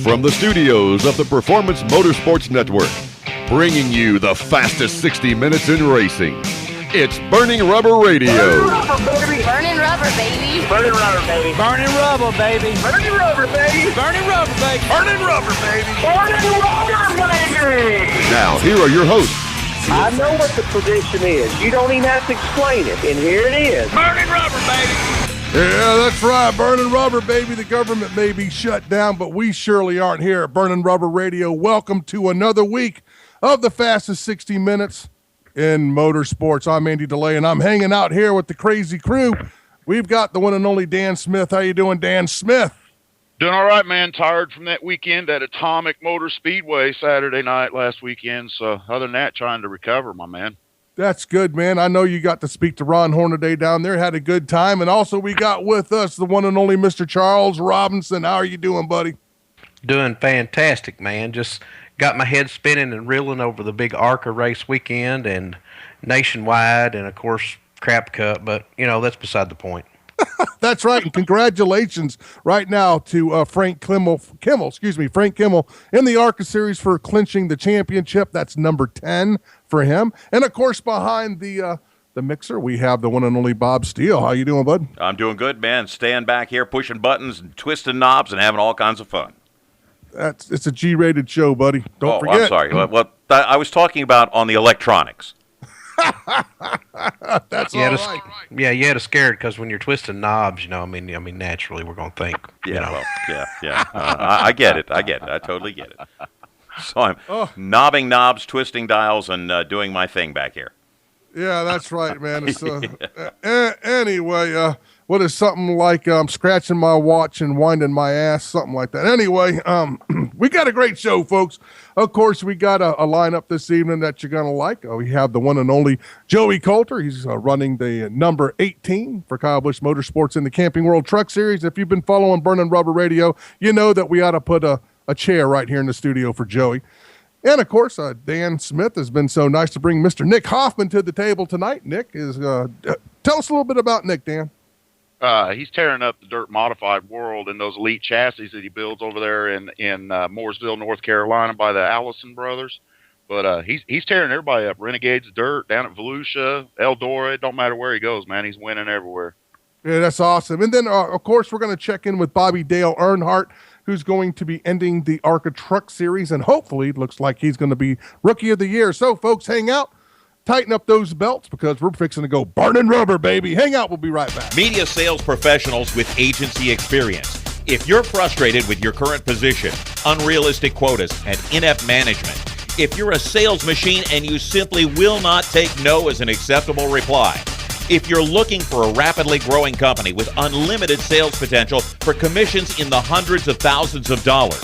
From the studios of the Performance Motorsports Network, bringing you the fastest 60 minutes in racing. It's Burning Rubber Radio. Burning rubber, baby. Burning rubber, baby. Burning rubber, baby. Burning rubber, baby. Burning rubber, baby. Burning rubber, baby. Burning rubber, baby. Burning rubber, baby. Now, here are your hosts. I know what the prediction is. You don't even have to explain it. And here it is. Burning rubber, baby. Yeah, that's right. Burning rubber, baby. The government may be shut down, but we surely aren't here at Burning Rubber Radio. Welcome to another week of the fastest 60 minutes in motorsports. I'm Andy DeLay, and I'm hanging out here with the crazy crew. We've got the one and only Dan Smith. How you doing, Dan Smith? Doing all right, man. Tired from that weekend at Atomic Motor Speedway Saturday night last weekend. So other than that, trying to recover, my man. That's good, man. I know you got to speak to Ron Hornaday down there, had a good time. And also we got with us the one and only Mr. Charles Robinson. How are you doing, buddy? Doing fantastic, man. Just got my head spinning and reeling over the big ARCA race weekend and Nationwide and, of course, Crap Cup. But, you know, that's beside the point. That's right, and congratulations right now to Frank Kimmel in the ARCA Series for clinching the championship. That's number 10 for him. And, of course, behind the mixer, we have the one and only Bob Steele. How you doing, bud? I'm doing good, man. Staying back here, pushing buttons and twisting knobs and having all kinds of fun. It's a G-rated show, buddy. Don't forget. I'm sorry. Well, I was talking about on the electronics. That's all right. Yeah, you had to scare it because when you're twisting knobs, you know, I mean, naturally we're going to think. Yeah, you know. yeah. I get it. I totally get it. So I'm knobbing knobs, twisting dials, and doing my thing back here. Yeah, that's right, man. It's, anyway, what is something like scratching my watch and winding my ass, something like that. Anyway, we got a great show, folks. Of course, we got a lineup this evening that you're going to like. We have the one and only Joey Coulter. He's running the number 18 for Kyle Busch Motorsports in the Camping World Truck Series. If you've been following Burning Rubber Radio, you know that we ought to put a chair right here in the studio for Joey. And, of course, Dan Smith has been so nice to bring Mr. Nick Hoffman to the table tonight. Nick is tell us a little bit about Nick, Dan. He's tearing up the dirt modified world in those elite chassis that he builds over there in Mooresville, North Carolina by the Allison brothers. But he's tearing everybody up. Renegades dirt down at Volusia, Eldora. It don't matter where he goes, man. He's winning everywhere. Yeah, that's awesome. And then, of course, we're going to check in with Bobby Dale Earnhardt, who's going to be ending the ARCA Truck Series, and hopefully it looks like he's going to be Rookie of the Year. So, folks, hang out. Tighten up those belts because we're fixing to go burning rubber, baby. Hang out. We'll be right back. Media sales professionals with agency experience. If you're frustrated with your current position, unrealistic quotas, and inept management, if you're a sales machine and you simply will not take no as an acceptable reply, if you're looking for a rapidly growing company with unlimited sales potential for commissions in the hundreds of thousands of dollars,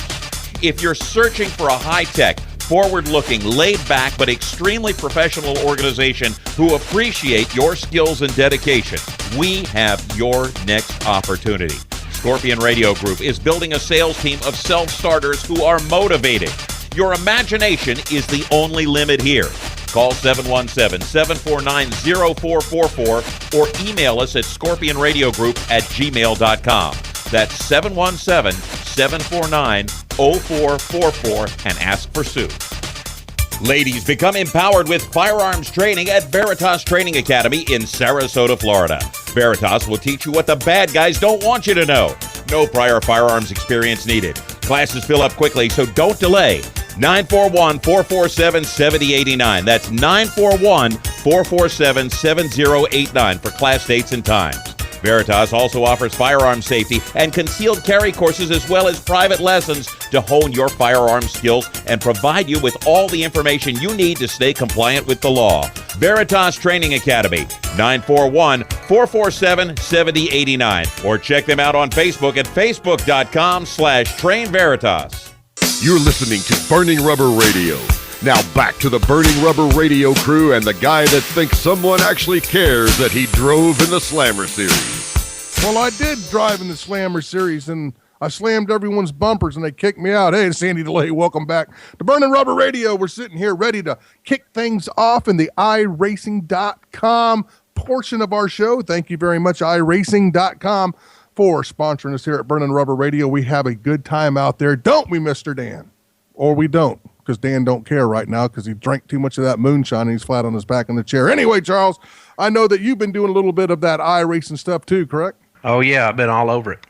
if you're searching for a high-tech, forward-looking, laid-back, but extremely professional organization who appreciate your skills and dedication, we have your next opportunity. Scorpion Radio Group is building a sales team of self-starters who are motivated. Your imagination is the only limit here. Call 717-749-0444 or email us at scorpionradiogroup@gmail.com. That's 717-749-0444 and ask for Sue. Ladies, become empowered with firearms training at Veritas Training Academy in Sarasota, Florida. Veritas will teach you what the bad guys don't want you to know. No prior firearms experience needed. Classes fill up quickly, so don't delay. 941-447-7089. That's 941-447-7089 for class dates and times. Veritas also offers firearm safety and concealed carry courses as well as private lessons to hone your firearm skills and provide you with all the information you need to stay compliant with the law. Veritas Training Academy, 941-447-7089. Or check them out on Facebook at facebook.com/trainveritas. You're listening to Burning Rubber Radio. Now back to the Burning Rubber Radio crew and the guy that thinks someone actually cares that he drove in the Slammer Series. Well, I did drive in the Slammer Series, and I slammed everyone's bumpers, and they kicked me out. Hey, it's Andy DeLay. Welcome back to Burning Rubber Radio. We're sitting here ready to kick things off in the iRacing.com portion of our show. Thank you very much, iRacing.com. for sponsoring us here at Burning Rubber Radio. We have a good time out there, don't we, Mr. Dan? Or we don't, because Dan don't care right now because he drank too much of that moonshine and he's flat on his back in the chair. Anyway, Charles, I know that you've been doing a little bit of that iRacing stuff too, correct? Oh, yeah, I've been all over it.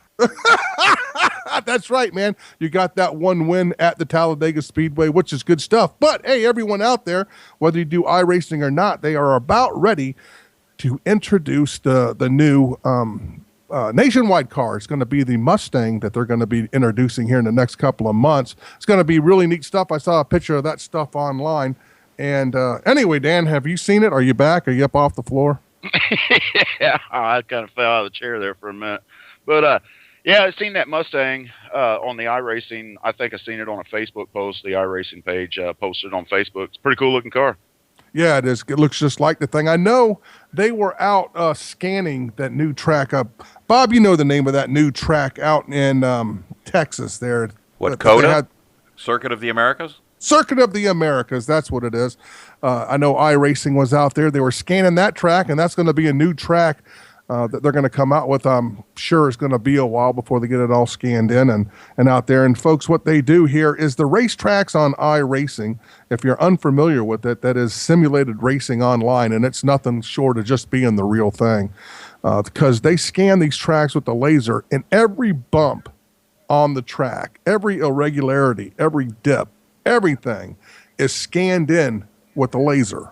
That's right, man. You got that one win at the Talladega Speedway, which is good stuff. But, hey, everyone out there, whether you do iRacing or not, they are about ready to introduce the new nationwide car. It's going to be the Mustang that they're going to be introducing here in the next couple of months. It's going to be really neat stuff. I saw a picture of that stuff online. And anyway, Dan, have you seen it? Are you back? Are you up off the floor? Yeah, I kind of fell out of the chair there for a minute. But, yeah, I've seen that Mustang on the iRacing. I think I've seen it on a Facebook post, the iRacing page posted on Facebook. It's a pretty cool looking car. Yeah, it is. It looks just like the thing. I know they were out scanning that new track up. Bob, you know the name of that new track out in Texas there. What, COTA? Circuit of the Americas? Circuit of the Americas, that's what it is. I know iRacing was out there. They were scanning that track, and that's going to be a new track that they're going to come out with. I'm sure it's going to be a while before they get it all scanned in and out there. And folks, what they do here is the racetracks on iRacing. If you're unfamiliar with it, that is simulated racing online, and it's nothing short of just being the real thing. Because they scan these tracks with the laser, and every bump on the track, every irregularity, every dip, everything is scanned in with the laser.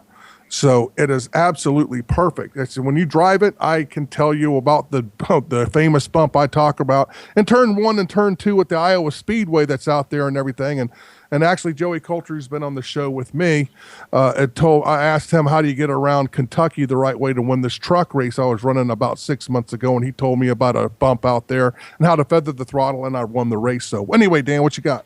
So it is absolutely perfect. It's, when you drive it, I can tell you about the famous bump I talk about in turn 1 and turn 2 at the Iowa Speedway that's out there and everything. And actually, Joey Coulter, who's been on the show with me, I asked him, how do you get around Kentucky the right way to win this truck race I was running about 6 months ago, and he told me about a bump out there and how to feather the throttle, and I won the race. So anyway, Dan, what you got?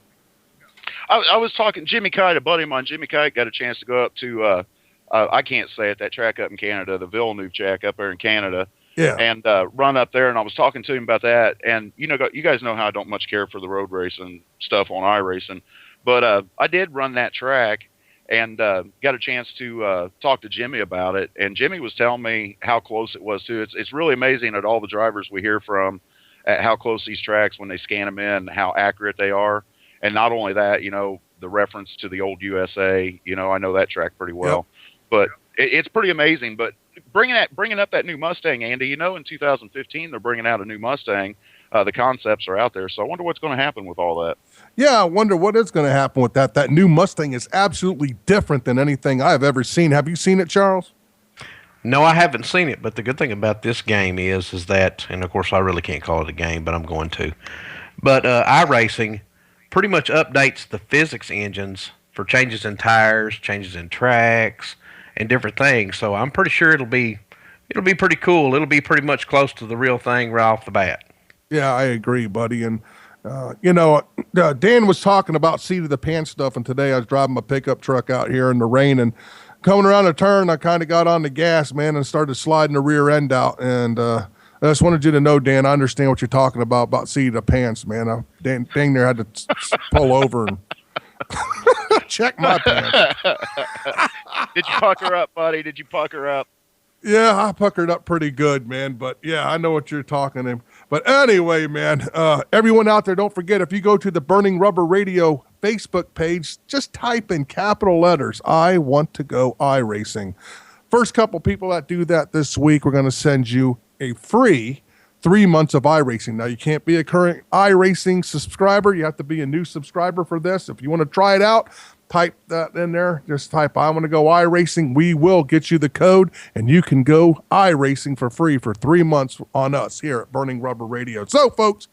I was talking Jimmy Kite, a buddy of mine. Jimmy Kite got a chance to go up to I can't say it, that track up in Canada, the Villeneuve track up there in Canada, and run up there. And I was talking to him about that. And you guys know how I don't much care for the road racing stuff on iRacing, but I did run that track and got a chance to talk to Jimmy about it. And Jimmy was telling me how close it was too. It's really amazing at all the drivers we hear from at how close these tracks, when they scan them in, how accurate they are. And not only that, the reference to the old USA, I know that track pretty well. Yep. But it's pretty amazing. But bringing up that new Mustang, Andy, in 2015 they're bringing out a new Mustang. The concepts are out there, so I wonder what's going to happen with all that. Yeah, I wonder what is going to happen with that. That new Mustang is absolutely different than anything I've ever seen. Have you seen it, Charles? No, I haven't seen it, but the good thing about this game is that, and of course I really can't call it a game, but I'm going to. But iRacing pretty much updates the physics engines for changes in tires, changes in tracks, and different things. So I'm pretty sure it'll be pretty cool. It'll be pretty much close to the real thing right off the bat. Yeah, I agree, buddy. And Dan was talking about seat of the pants stuff, and today I was driving my pickup truck out here in the rain, and coming around a turn, I kind of got on the gas, man, and started sliding the rear end out. And I just wanted you to know, Dan, I understand what you're talking about seat of the pants, man. Dan there had to pull over and check my pants. Did you pucker up, buddy? Did you pucker up? Yeah, I puckered up pretty good, man. But yeah, I know what you're talking about. But anyway, man, everyone out there, don't forget, if you go to the Burning Rubber Radio Facebook page, just type in capital letters, I want to go iRacing. First couple people that do that this week, we're going to send you a free 3 months of iRacing. Now, you can't be a current iRacing subscriber. You have to be a new subscriber for this. If you want to try it out, type that in there. Just type, I want to go iRacing. We will get you the code, and you can go iRacing for free for 3 months on us here at Burning Rubber Radio. So, folks,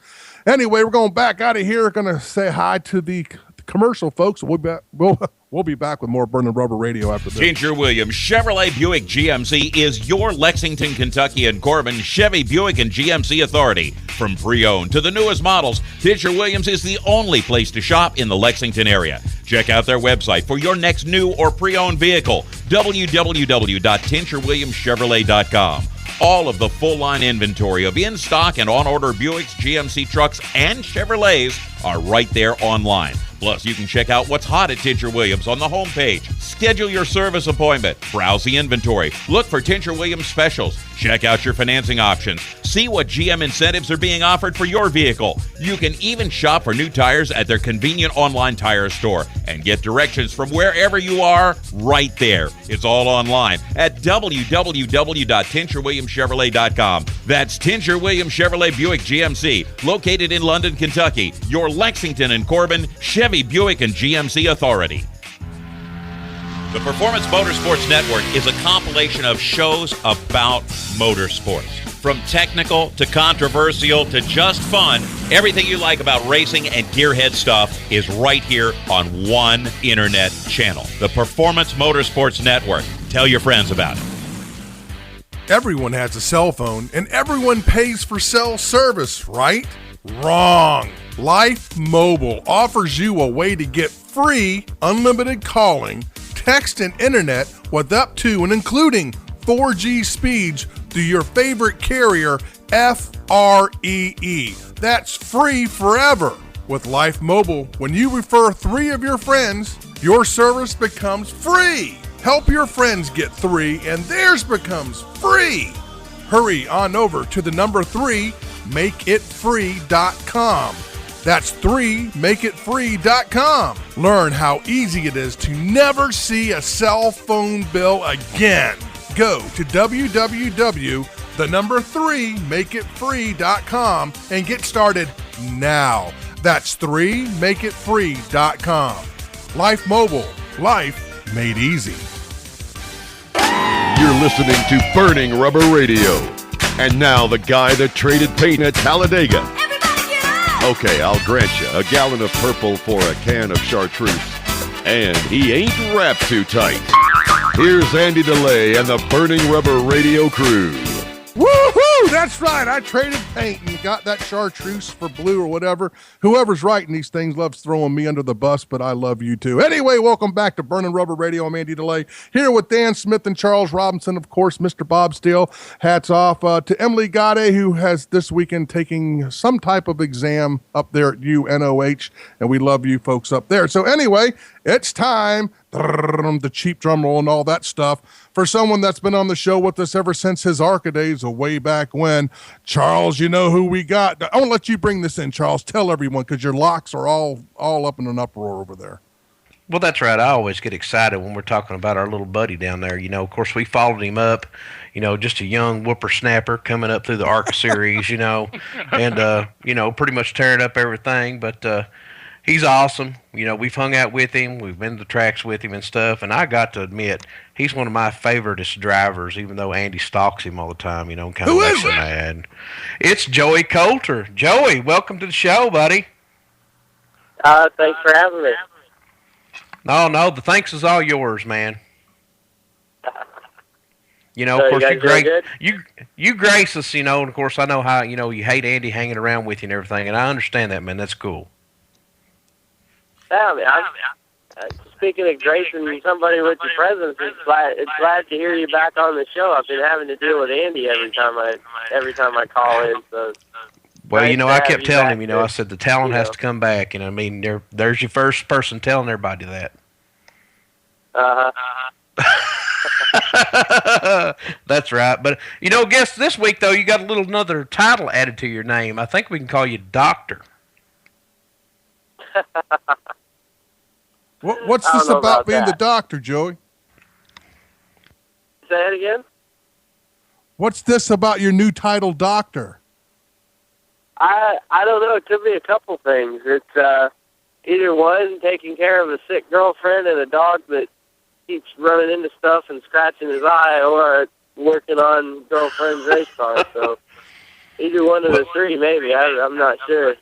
anyway, we're going back out of here. We're going to say hi to the commercial folks. We'll be back with more Burning Rubber Radio after this. Tincher Williams Chevrolet Buick GMC is your Lexington, Kentucky and Corbin Chevy Buick and GMC authority. From pre-owned to the newest models, Tincher Williams is the only place to shop in the Lexington area. Check out their website for your next new or pre-owned vehicle, www.tincherwilliamschevrolet.com. All of the full-line inventory of in-stock and on-order Buicks, GMC trucks, and Chevrolets are right there online. Plus, you can check out what's hot at Tincher Williams on the homepage. Schedule your service appointment. Browse the inventory. Look for Tincher Williams specials. Check out your financing options. See what GM incentives are being offered for your vehicle. You can even shop for new tires at their convenient online tire store and get directions from wherever you are right there. It's all online at www.TincherWilliamsChevrolet.com. That's Tincher Williams Chevrolet Buick GMC, located in London, Kentucky, your Lexington and Corbin Chevy, Buick, and GMC authority. The Performance Motorsports Network is a compilation of shows about motorsports. From technical to controversial to just fun, everything you like about racing and gearhead stuff is right here on one internet channel. The Performance Motorsports Network. Tell your friends about it. Everyone has a cell phone, and everyone pays for cell service, right? Wrong. Life Mobile offers you a way to get free, unlimited calling, text, and internet with up to and including 4G speeds through your favorite carrier, FREE. That's free forever. With Life Mobile, when you refer 3 of your friends, your service becomes free. Help your friends get 3 and theirs becomes free. Hurry on over to the number 3, makeitfree.com. That's 3makeitfree.com. Learn how easy it is to never see a cell phone bill again. Go to www.3makeitfree.com and get started now. That's 3makeitfree.com. Life Mobile. Life made easy. You're listening to Burning Rubber Radio. And now the guy that traded paint at Talladega. Everybody get up! Okay, I'll grant you a gallon of purple for a can of chartreuse. And he ain't wrapped too tight. Here's Andy DeLay and the Burning Rubber Radio crew. Woohoo! That's right. I traded paint and got that chartreuse for blue or whatever. Whoever's writing these things loves throwing me under the bus, but I love you too. Anyway, welcome back to Burning Rubber Radio. I'm Andy DeLay here with Dan Smith and Charles Robinson, of course, Mr. Bob Steele. Hats off to Emily Gade, who has this weekend taking some type of exam up there at UNOH, and we love you folks up there. So anyway, it's time, the cheap drum roll and all that stuff, for someone that's been on the show with us ever since his ARCA days of way back when. Charles, you know who we got. I want to let you bring this in, Charles. Tell everyone, because your locks are all up in an uproar over there. Well, that's right. I always get excited when we're talking about our little buddy down there. You know, of course, we followed him up, you know, just a young whippersnapper coming up through the ARCA series, you know, and, you know, pretty much tearing up everything. But he's awesome. You know, we've hung out with him. We've been to the tracks with him and stuff. And I got to admit, he's one of my favoriteest drivers, even though Andy stalks him all the time, you know, and kind of makes him mad. It's Joey Coulter. Joey, welcome to the show, buddy. Thanks for having me. No, the thanks is all yours, man. You know, So of course, you grace us, you know, and of course, I know how, you know, you hate Andy hanging around with you and everything, and I understand that, man. That's cool. Yeah, I mean, speaking of gracing somebody with your presence, it's glad to hear you back on the show. I've been having to deal with Andy every time I call in. So well, you know, I kept telling him, you know, there. I said the talent has to come back, and I mean, there's your first person telling everybody that. That's right. But you know, guess this week though, you got another title added to your name. I think we can call you Doctor. What's this about being the doctor, Joey? Say it again? What's this about your new title, Doctor? I don't know. It could be a couple things. It's either one, taking care of a sick girlfriend and a dog that keeps running into stuff and scratching his eye, or working on girlfriend's race car. So either one of the three, maybe. I'm not sure.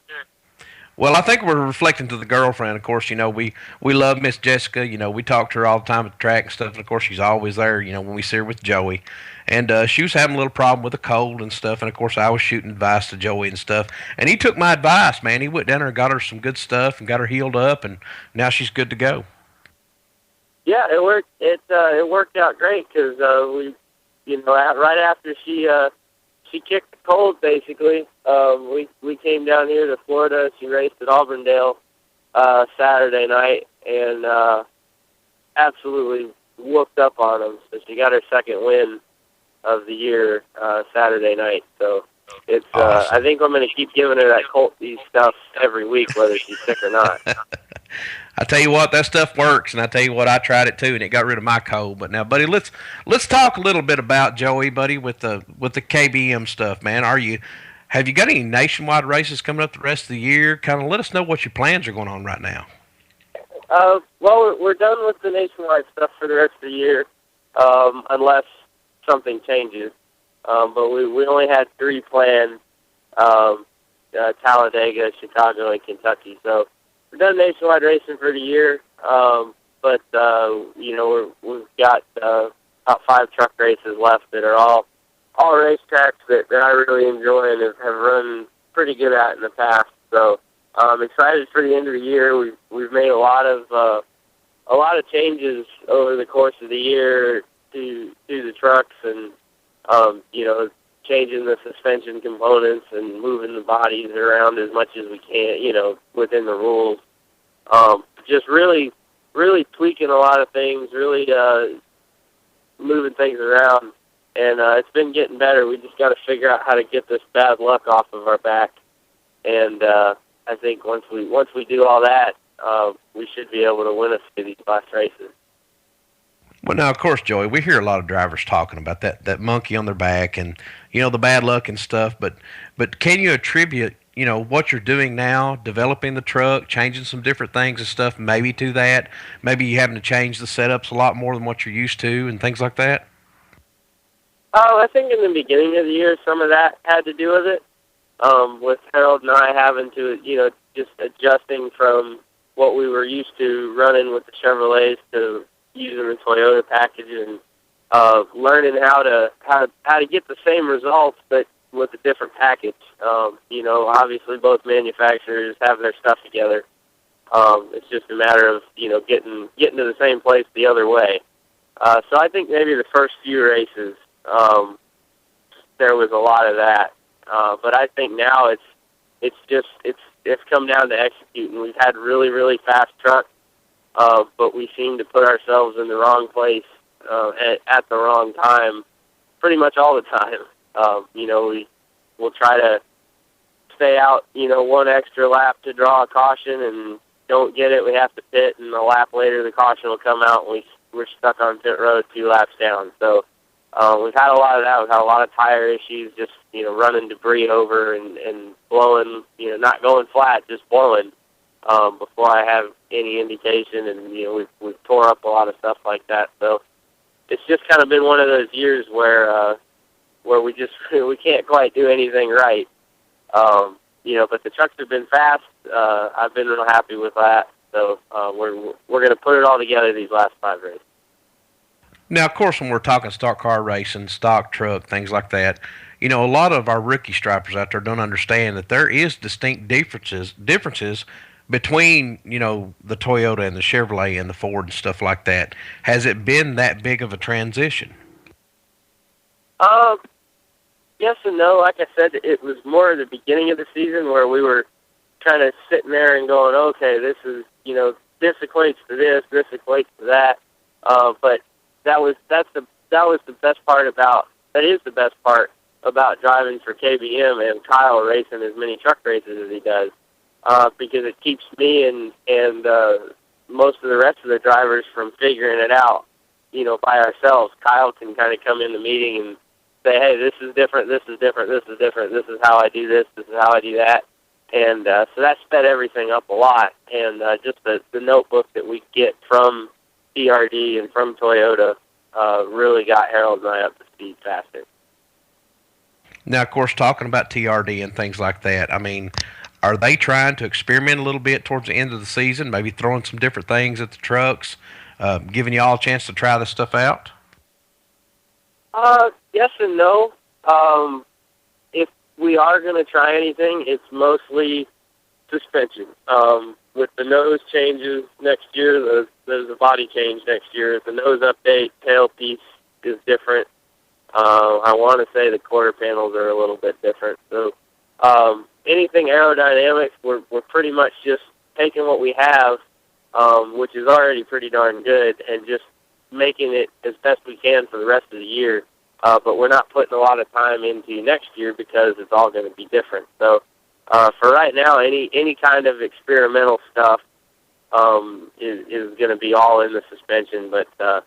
Well, I think we're reflecting to the girlfriend. Of course, you know, we love Miss Jessica. You know, we talk to her all the time at the track and stuff. And, of course, she's always there, you know, when we see her with Joey. And she was having a little problem with a cold and stuff. And, of course, I was shooting advice to Joey and stuff. And he took my advice, man. He went down there and got her some good stuff and got her healed up. And now she's good to go. Yeah, it worked. It worked out great because we, you know, right after she kicked the cold, basically. We came down here to Florida. She raced at Auburndale Saturday night and absolutely whooped up on them. So she got her second win of the year Saturday night. So it's Awesome. I think I'm going to keep giving her that Colt D stuff every week, whether she's sick or not. I tell you what, that stuff works, and I tell you what, I tried it too, and it got rid of my cold. But now, buddy, let's talk a little bit about Joey, buddy, with the KBM stuff, man. Have you got any nationwide races coming up the rest of the year? Kind of let us know what your plans are going on right now. Well, we're done with the nationwide stuff for the rest of the year, unless something changes. But we only had 3 planned: Talladega, Chicago, and Kentucky. So we're done nationwide racing for the year. But we've got about 5 truck races left that are all racetracks that I really enjoy and have run pretty good at in the past. So I'm excited for the end of the year. We've made a lot of changes over the course of the year to the trucks, and changing the suspension components and moving the bodies around as much as we can, within the rules. Just really tweaking a lot of things, really moving things around, and it's been getting better. We just got to figure out how to get this bad luck off of our back, and I think once we do all that, we should be able to win a few of these last races. Well, now, of course, Joey, we hear a lot of drivers talking about that monkey on their back and, the bad luck and stuff, but can you attribute, what you're doing now, developing the truck, changing some different things and stuff, maybe to that? Maybe you having to change the setups a lot more than what you're used to and things like that? I think in the beginning of the year, some of that had to do with it, with Harold and I having to, just adjusting from what we were used to running with the Chevrolets to using the Toyota package, and learning how to get the same results but with a different package. Obviously both manufacturers have their stuff together. It's just a matter of getting to the same place the other way. So I think maybe the first few races there was a lot of that, but I think now it's come down to executing. We've had really, really fast trucks. But we seem to put ourselves in the wrong place at the wrong time pretty much all the time. We'll try to stay out, one extra lap to draw a caution, and don't get it, we have to pit, and a lap later the caution will come out, and we're stuck on pit road 2 laps down. So we've had a lot of that. We've had a lot of tire issues, just, running debris over and blowing, not going flat, just blowing. Before I have any indication, and we've tore up a lot of stuff like that. So it's just kind of been one of those years where we can't quite do anything right. But the trucks have been fast. I've been real happy with that. So we're going to put it all together these last 5 races. Now, of course, when we're talking stock car racing, stock truck, things like that, a lot of our rookie stripers out there don't understand that there is distinct differences between, the Toyota and the Chevrolet and the Ford and stuff like that. Has it been that big of a transition? Yes and no. Like I said, it was more at the beginning of the season where we were kind of sitting there and going, okay, this is, this equates to this equates to that. But that was the best part about driving for KBM and Kyle racing as many truck races as he does. Because it keeps me and most of the rest of the drivers from figuring it out, by ourselves. Kyle can kind of come in the meeting and say, hey, this is different, this is different, this is different, this is how I do this is how I do that. And so that sped everything up a lot. And just the notebook that we get from TRD and from Toyota really got Harold and I up to speed faster. Now, of course, talking about TRD and things like that, I mean, are they trying to experiment a little bit towards the end of the season, maybe throwing some different things at the trucks, giving you all a chance to try this stuff out? Yes and no. If we are going to try anything, it's mostly suspension. With the nose changes next year, there's a body change next year. The nose update, tailpiece is different. I want to say the quarter panels are a little bit different. So anything aerodynamic, we're pretty much just taking what we have, which is already pretty darn good, and just making it as best we can for the rest of the year. but we're not putting a lot of time into next year because it's all going to be different. So for right now, any kind of experimental stuff is going to be all in the suspension, but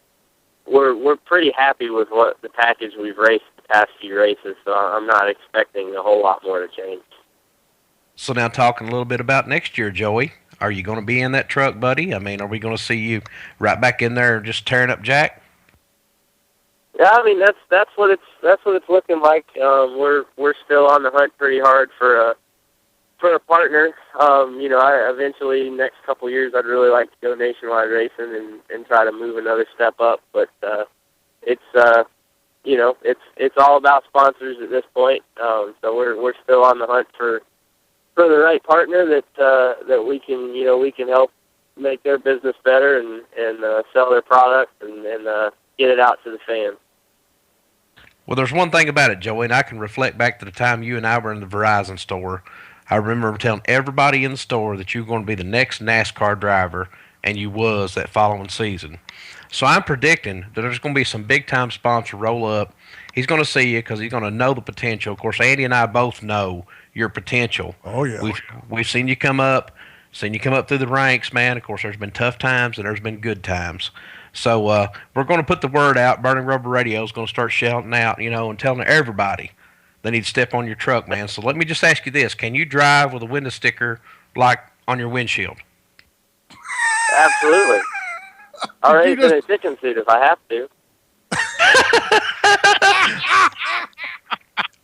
we're pretty happy with what the package we've raced the past few races, so I'm not expecting a whole lot more to change. So now talking a little bit about next year, Joey, are you going to be in that truck, buddy? I mean, are we going to see you right back in there just tearing up Jack? Yeah, I mean that's what it's looking like. We're still on the hunt pretty hard for a partner. I eventually next couple years I'd really like to go nationwide racing and try to move another step up. But it's all about sponsors at this point. So we're still on the hunt for the right partner that we can help make their business better and sell their product and get it out to the fans. Well, there's one thing about it, Joey, and I can reflect back to the time you and I were in the Verizon store. I remember telling everybody in the store that you were going to be the next NASCAR driver, and you was that following season. So I'm predicting that there's going to be some big-time sponsor roll up. He's going to see you because he's going to know the potential. Of course, Andy and I both know your potential. Oh, yeah. We've seen you come up through the ranks, man. Of course, there's been tough times and there's been good times. So we're going to put the word out. Burning Rubber Radio is going to start shouting out, and telling everybody they need to step on your truck, man. So let me just ask you this. Can you drive with a window sticker like on your windshield? Absolutely. I'll race in a chicken suit if I have to.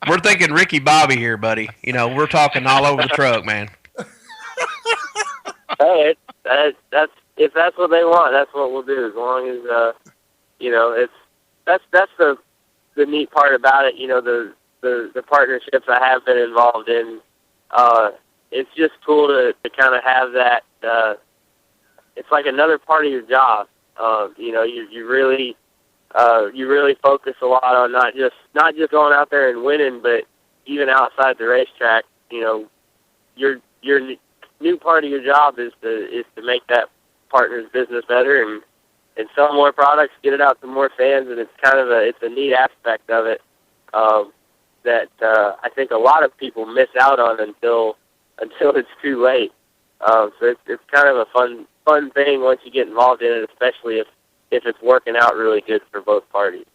We're thinking Ricky Bobby here, buddy. We're talking all over the truck, man. Hey, that's if that's what they want, that's what we'll do. As long as that's the neat part about it. The partnerships I have been involved in. It's just cool to kind of have that. It's like another part of your job. You really focus a lot on not just going out there and winning, but even outside the racetrack. Your new part of your job is to make that partner's business better and sell more products, get it out to more fans, and it's kind of a neat aspect of it that I think a lot of people miss out on until it's too late. So it's kind of a fun thing once you get involved in it, especially if it's working out really good for both parties.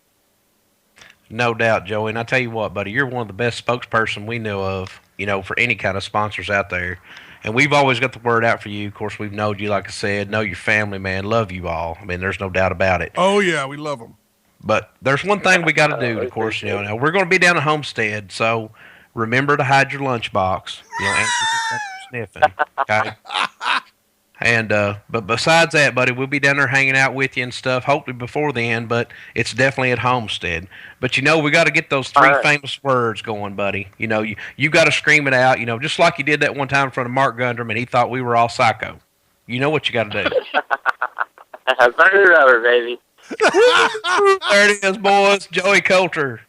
No doubt, Joey. And I tell you what, buddy, you're one of the best spokesperson we know of, for any kind of sponsors out there. And we've always got the word out for you. Of course, we've known you, like I said, know your family, man, love you all. I mean, there's no doubt about it. Oh, yeah, we love them. But there's one thing we got to do, of course, now we're going to be down at Homestead, so remember to hide your lunchbox. Sniffing, okay? And but besides that, buddy, we'll be down there hanging out with you and stuff, hopefully before then, but it's definitely at Homestead. But, we got to get those three famous words going, buddy. You got to scream it out, just like you did that one time in front of Mark Gundrum, and he thought we were all psycho. You know what you got to do. Burning Rubber, baby. There it is, boys. Joey Coulter.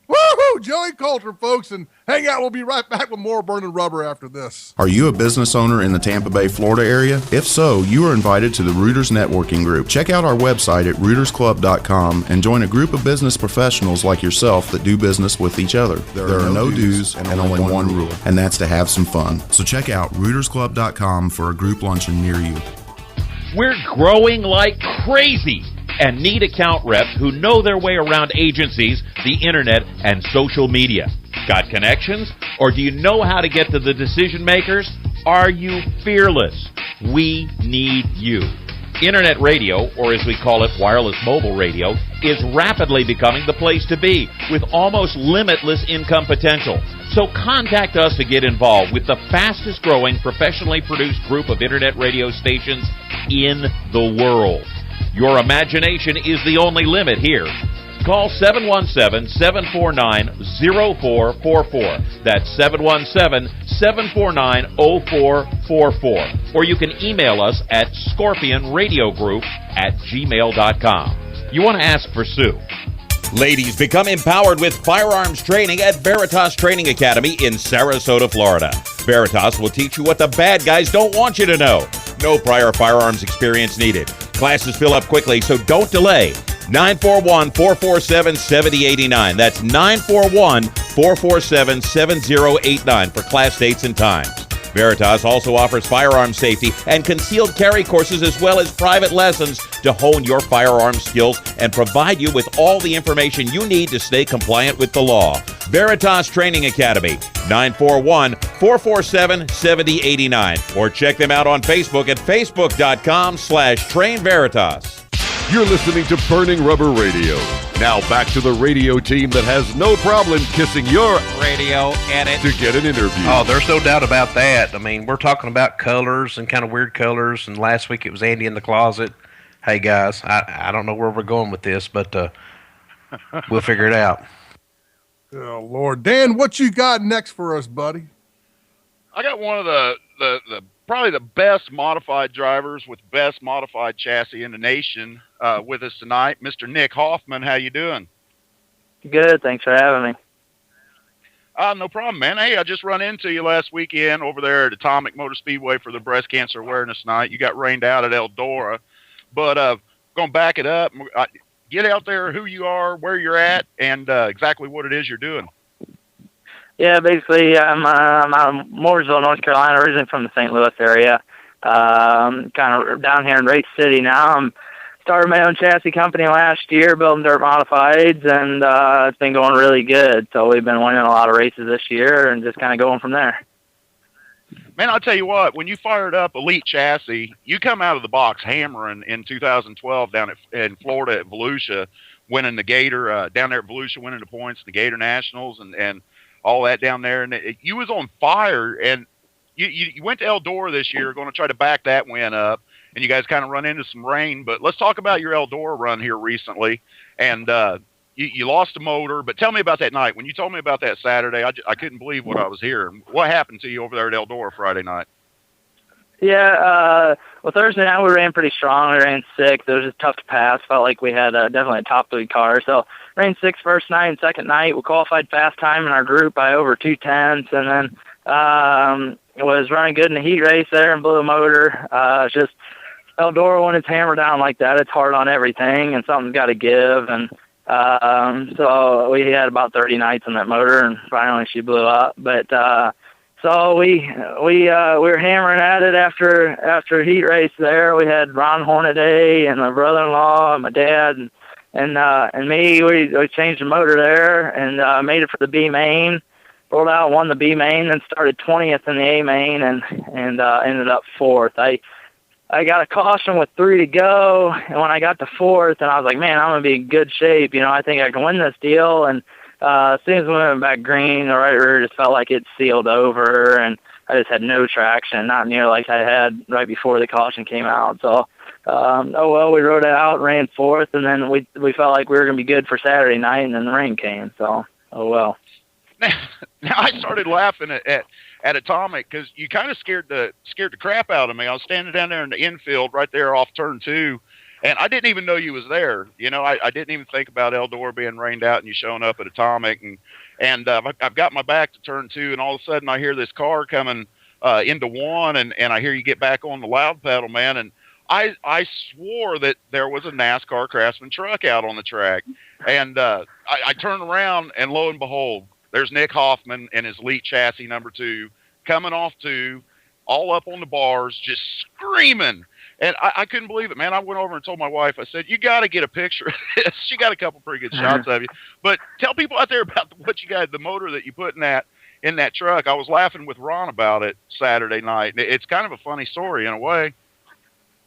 Woohoo! Joey Coulter, folks, and hang out. We'll be right back with more Burning Rubber after this. Are you a business owner in the Tampa Bay, Florida area? If so, you are invited to the Rooters Networking Group. Check out our website at rootersclub.com and join a group of business professionals like yourself that do business with each other. There are no dues and only one rule, and that's to have some fun. So check out rootersclub.com for a group luncheon near you. We're growing like crazy and need account reps who know their way around agencies, the internet, and social media. Got connections? Or do you know how to get to the decision makers? Are you fearless? We need you. Internet radio, or as we call it, wireless mobile radio, is rapidly becoming the place to be, with almost limitless income potential. So contact us to get involved with the fastest growing professionally produced group of internet radio stations in the world. Your imagination is the only limit here. Call 717-749-0444. That's 717-749-0444. Or you can email us at scorpionradiogroup@gmail.com. You want to ask for Sue. Ladies, become empowered with firearms training at Veritas Training Academy in Sarasota, Florida. Veritas will teach you what the bad guys don't want you to know. No prior firearms experience needed. Classes fill up quickly, so don't delay. 941-447-7089. That's 941-447-7089 for class dates and times. Veritas also offers firearm safety and concealed carry courses as well as private lessons to hone your firearm skills and provide you with all the information you need to stay compliant with the law. Veritas Training Academy, 941-447-7089. Or check them out on Facebook at facebook.com/trainveritas. You're listening to Burning Rubber Radio. Now back to the radio team that has no problem kissing your Radio edit. to get an interview. Oh, there's no doubt about that. I mean, we're talking about colors and kind of weird colors, and last week it was Andy in the closet. Hey, guys, I don't know where we're going with this, but we'll figure it out. Oh, Lord. Dan, what you got next for us, buddy? I got one of the probably the best modified drivers with best modified chassis in the nation with us tonight, Mr. Nick Hoffman. How you doing? Good. Thanks for having me. No problem, man. Hey, I just run into you last weekend over there at Atomic Motor Speedway for the Breast Cancer Awareness Night. You got rained out at Eldora, but going to back it up, get out there who you are, where you're at, and exactly what it is you're doing. Yeah, basically, I'm out of Mooresville, North Carolina, originally from the St. Louis area. Kind of down here in Race City now. I'm started my own chassis company last year, building dirt modifieds, and it's been going really good. So we've been winning a lot of races this year and just kind of going from there. Man, I'll tell you what, when you fired up Elite Chassis, you come out of the box hammering in 2012 down in Florida at Volusia, winning the Gator, down there at Volusia, winning the points, the Gator Nationals, and all that down there. And you was on fire, and you went to Eldora this year, going to try to back that win up, and you guys kind of run into some rain. But let's talk about your Eldora run here recently. And you lost a motor, but tell me about that night. When you told me about that Saturday, I couldn't believe what I was hearing. What happened to you over there at Eldora Friday night? Yeah, well, Thursday night we ran pretty strong. We ran 6th. It was just tough to pass. Felt like we had definitely a top three car. So ran 6th first night, and second night we qualified fast time in our group by over 2/10, and then was running good in the heat race there and blew a motor. It's just Eldora, when it's hammered down like that, it's hard on everything, and something's got to give. And so we had about 30 nights on that motor, and finally she blew up. But so we were hammering at it after heat race there. We had Ron Hornaday and my brother-in-law and my dad and me. We changed the motor there and made it for the B main. Rolled out, won the B main, then started 20th in the A main and ended up 4th. I got a caution with 3 to go, and when I got to 4th, and I was like, man, I'm gonna be in good shape. You know, I think I can win this deal. And as soon as we went back green, the right rear just felt like it sealed over, and I just had no traction, not near like I had right before the caution came out. So, oh well, we rode it out, ran 4th, and then we felt like we were gonna be good for Saturday night, and then the rain came. So, oh well. Now I started laughing at Atomic because you kind of scared the crap out of me. I was standing down there in the infield right there off turn 2, and I didn't even know you was there. You know, I didn't even think about Eldora being rained out and you showing up at Atomic, and I've got my back to turn 2, and all of a sudden I hear this car coming into 1, and I hear you get back on the loud pedal, man, and I swore that there was a NASCAR Craftsman truck out on the track, and I turned around, and lo and behold, there's Nick Hoffman and his Elite Chassis number 2 coming off 2, all up on the bars, just screaming. And I couldn't believe it, man. I went over and told my wife, I said, you got to get a picture of this. She got a couple pretty good shots of you. But tell people out there about what you got, the motor that you put in that truck. I was laughing with Ron about it Saturday night. It's kind of a funny story in a way.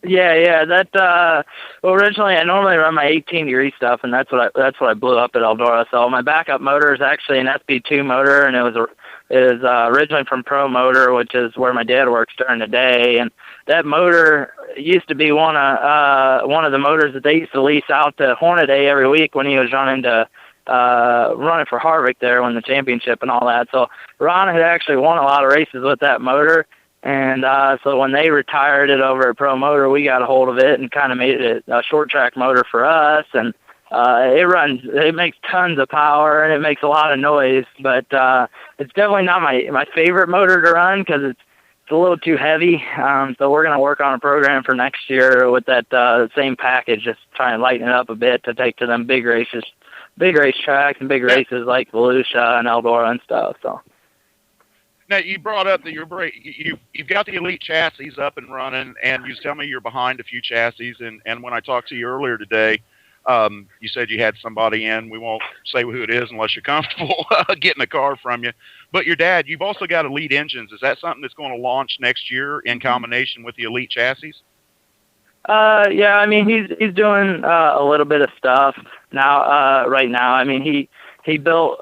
Yeah, that well, originally I normally run my 18-degree stuff, and that's what I blew up at Eldora. So my backup motor is actually an SP2 motor, and it was originally from Pro Motor, which is where my dad works during the day. And that motor used to be one of the motors that they used to lease out to Hornaday every week when he was running for Harvick there, when the championship and all that. So Ron had actually won a lot of races with that motor. And so when they retired it over at Pro Motor, we got a hold of it and kind of made it a short track motor for us. And it makes tons of power and it makes a lot of noise, but it's definitely not my favorite motor to run because it's a little too heavy. So we're going to work on a program for next year with that same package, just try and lighten it up a bit to take to them big races, big racetracks and big races like Volusia and Eldora and stuff. So. Now, you brought up that you've got the Elite chassis up and running, and you tell me you're behind a few chassis. And when I talked to you earlier today, you said you had somebody in. We won't say who it is unless you're comfortable getting a car from you. But your dad, you've also got Elite engines. Is that something that's going to launch next year in combination with the Elite chassis? Yeah, I mean, he's doing a little bit of stuff now. Right now, I mean, he built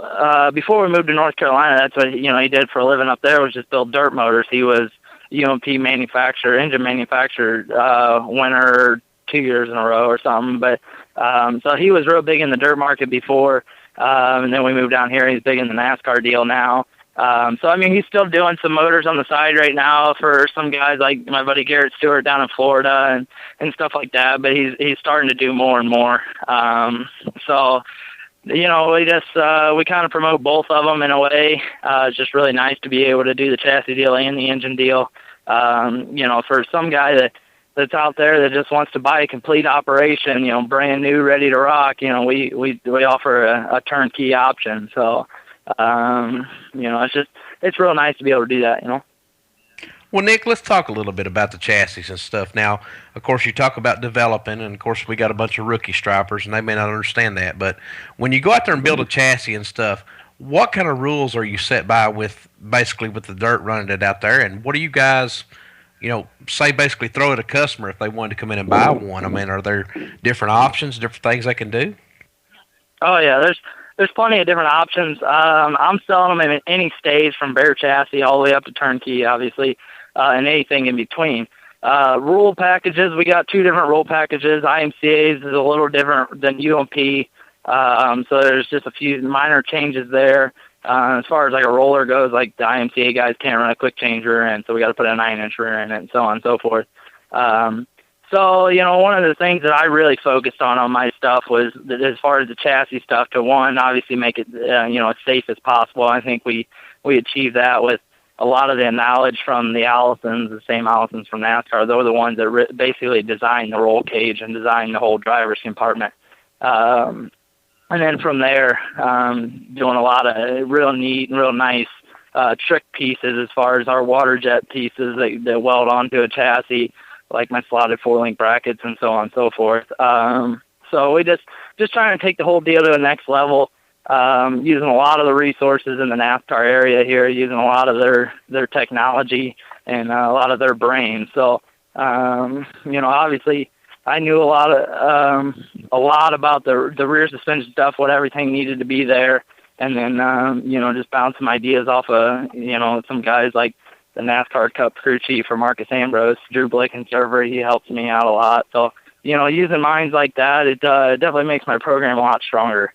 before we moved to North Carolina. That's what he did for a living up there, was just build dirt motors. He was UMP manufacturer, engine manufacturer, winner 2 years in a row or something. But so he was real big in the dirt market before, and then we moved down here. He's big in the NASCAR deal now. So I mean, he's still doing some motors on the side right now for some guys like my buddy Garrett Stewart down in Florida and stuff like that. But he's starting to do more and more. So. We kind of promote both of them in a way. It's just really nice to be able to do the chassis deal and the engine deal. For some guy that's out there that just wants to buy a complete operation, brand new, ready to rock, we offer a turnkey option. So, it's real nice to be able to do that, Well, Nick, let's talk a little bit about the chassis and stuff. Now, of course, you talk about developing, and of course, we got a bunch of rookie stripers, and they may not understand that. But when you go out there and build a chassis and stuff, what kind of rules are you set by with the dirt running it out there? And what do you guys, say basically throw at a customer if they wanted to come in and buy one? I mean, are there different options, different things they can do? Oh, yeah, there's plenty of different options. I'm selling them in any stage from bare chassis all the way up to turnkey, obviously. And anything in between. Roll packages, we got two different roll packages. IMCA's is a little different than UMP, so there's just a few minor changes there. As far as like a roller goes, like the IMCA guys can't run a quick change rear end, so we got to put a 9-inch rear end and so on and so forth. So, one of the things that I really focused on my stuff was that as far as the chassis stuff, to one, obviously make it, as safe as possible. I think we achieved that with a lot of the knowledge from the Allisons, the same Allisons from NASCAR. They're the ones that basically designed the roll cage and designed the whole driver's compartment. And then from there, doing a lot of real neat and real nice trick pieces as far as our water jet pieces that weld onto a chassis, like my slotted 4-link brackets and so on and so forth. So we just trying to take the whole deal to the next level. Using a lot of the resources in the NASCAR area here, using a lot of their technology and a lot of their brains. So, obviously I knew a lot about the rear suspension stuff, what everything needed to be there. And then, just bounce some ideas off of, some guys like the NASCAR Cup crew chief for Marcus Ambrose, Drew Blickenserver. He helps me out a lot. So, using minds like that, it definitely makes my program a lot stronger.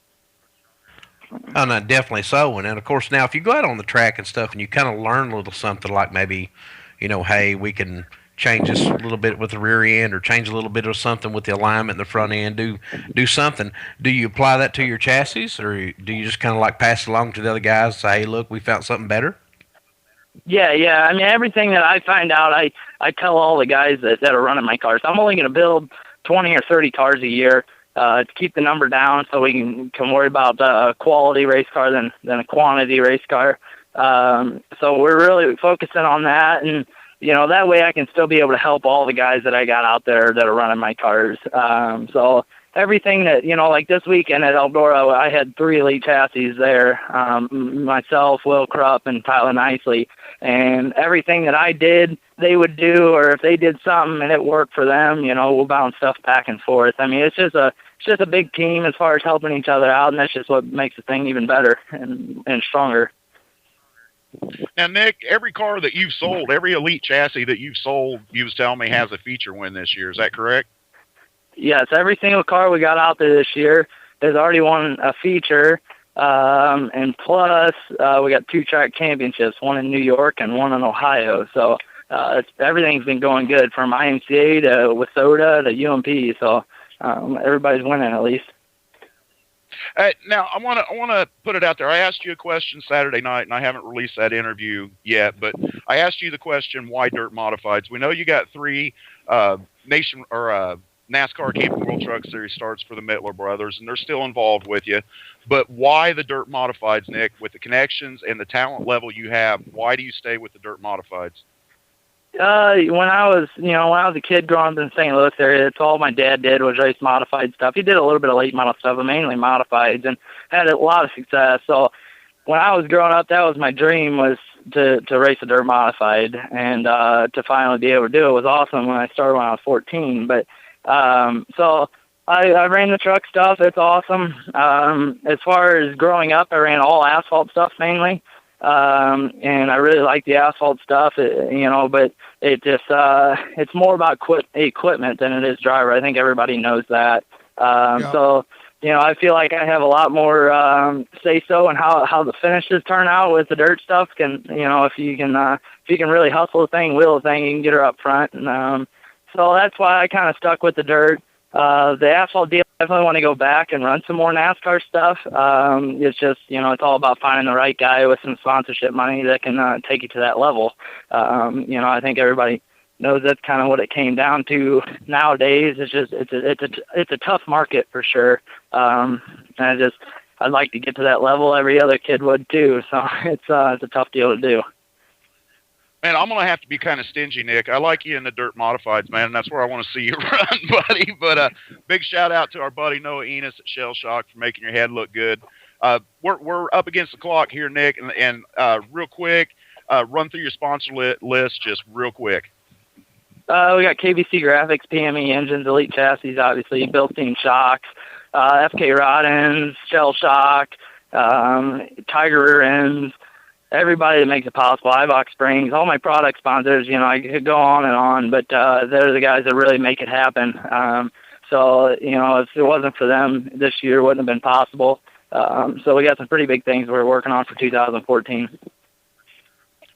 Oh, no, definitely so. And of course, now if you go out on the track and stuff and you kind of learn a little something like maybe, hey, we can change this a little bit with the rear end or change a little bit of something with the alignment in the front end, do something. Do you apply that to your chassis, or do you just kind of like pass it along to the other guys and say, hey, look, we found something better? Yeah. I mean, everything that I find out, I tell all the guys that are running my cars. I'm only going to build 20 or 30 cars a year. To keep the number down so we can worry about a quality race car than a quantity race car. So we're really focusing on that, and that way I can still be able to help all the guys that I got out there that are running my cars. So everything that, like this weekend at Eldora, I had 3 Elite chassis there, myself, Will Krupp, and Tyler Nicely. And everything that I did, they would do, or if they did something and it worked for them, we'll bounce stuff back and forth. I mean, it's just a big team as far as helping each other out, and that's just what makes the thing even better and stronger. Now, Nick, every car that you've sold, every Elite chassis that you've sold, you was telling me has a feature win this year. Is that correct? Yes, every single car we got out there this year has already won a feature. And plus, we got 2 track championships, one in New York and one in Ohio. So everything's been going good from IMCA to WISSOTA to UMP. So everybody's winning at least. Now, I want to put it out there. I asked you a question Saturday night, and I haven't released that interview yet. But I asked you the question, why dirt modifieds? We know you got 3 NASCAR Camping World Truck Series starts for the Mittler brothers, and they're still involved with you. But why the dirt modifieds, Nick? With the connections and the talent level you have, why do you stay with the dirt modifieds? When I was a kid growing up in St. Louis area, it's all my dad did was race modified stuff. He did a little bit of late model stuff, but mainly modifieds, and had a lot of success. So when I was growing up, that was my dream, was to race a dirt modified, and to finally be able to do it was awesome when I started when I was 14. But so I ran the truck stuff. It's awesome. As far as growing up, I ran all asphalt stuff mainly. And I really like the asphalt stuff, but it just, it's more about equipment than it is driver. I think everybody knows that. So, I feel like I have a lot more, say-so in how the finishes turn out with the dirt stuff. If you can really hustle the thing, wheel the thing, you can get her up front. And, so that's why I kind of stuck with the dirt. The asphalt deal, I definitely want to go back and run some more NASCAR stuff. It's just, it's all about finding the right guy with some sponsorship money that can take you to that level. I think everybody knows that's kind of what it came down to nowadays. It's just, it's a tough market for sure. And I'd like to get to that level. Every other kid would too. So it's a tough deal to do. Man, I'm going to have to be kind of stingy, Nick. I like you in the dirt modifieds, man, and that's where I want to see you run, buddy. But big shout-out to our buddy Noah Enos at Shell Shock for making your head look good. We're up against the clock here, Nick, and real quick, run through your sponsor list just real quick. We got KBC Graphics, PME Engines, Elite Chassis, obviously, Bilstein Shocks, FK Rod Ends, Shell Shock, Tiger Rear Ends, everybody that makes it possible, iVox Springs, all my product sponsors, I could go on and on, but they're the guys that really make it happen. So, if it wasn't for them, this year wouldn't have been possible. So we got some pretty big things we're working on for 2014.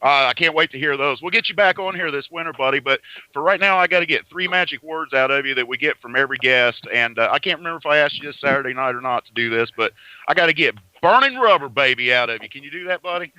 I can't wait to hear those. We'll get you back on here this winter, buddy, but for right now, I got to get 3 magic words out of you that we get from every guest, and I can't remember if I asked you this Saturday night or not to do this, but I got to get burning rubber, baby, out of you. Can you do that, buddy?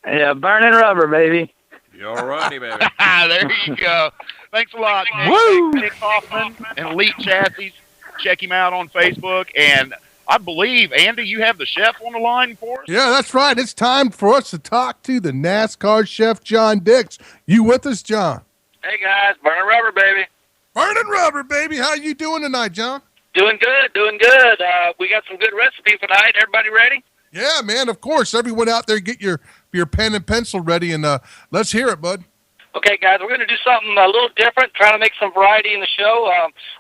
Yeah, burning rubber, baby. You're all righty, baby. There you go. Thanks a lot, Nick. Nick Hoffman and Elite Chassis. Check him out on Facebook, and I believe, Andy, you have the chef on the line for us? Yeah, that's right. It's time for us to talk to the NASCAR chef, John Dix. You with us, John? Hey, guys. Burning rubber, baby. Burning rubber, baby. How you doing tonight, John? Doing good, doing good. We got some good recipes tonight. Everybody ready? Yeah, man, of course. Everyone out there, get your pen and pencil ready, and let's hear it, bud. Okay, guys, we're going to do something a little different, trying to make some variety in the show.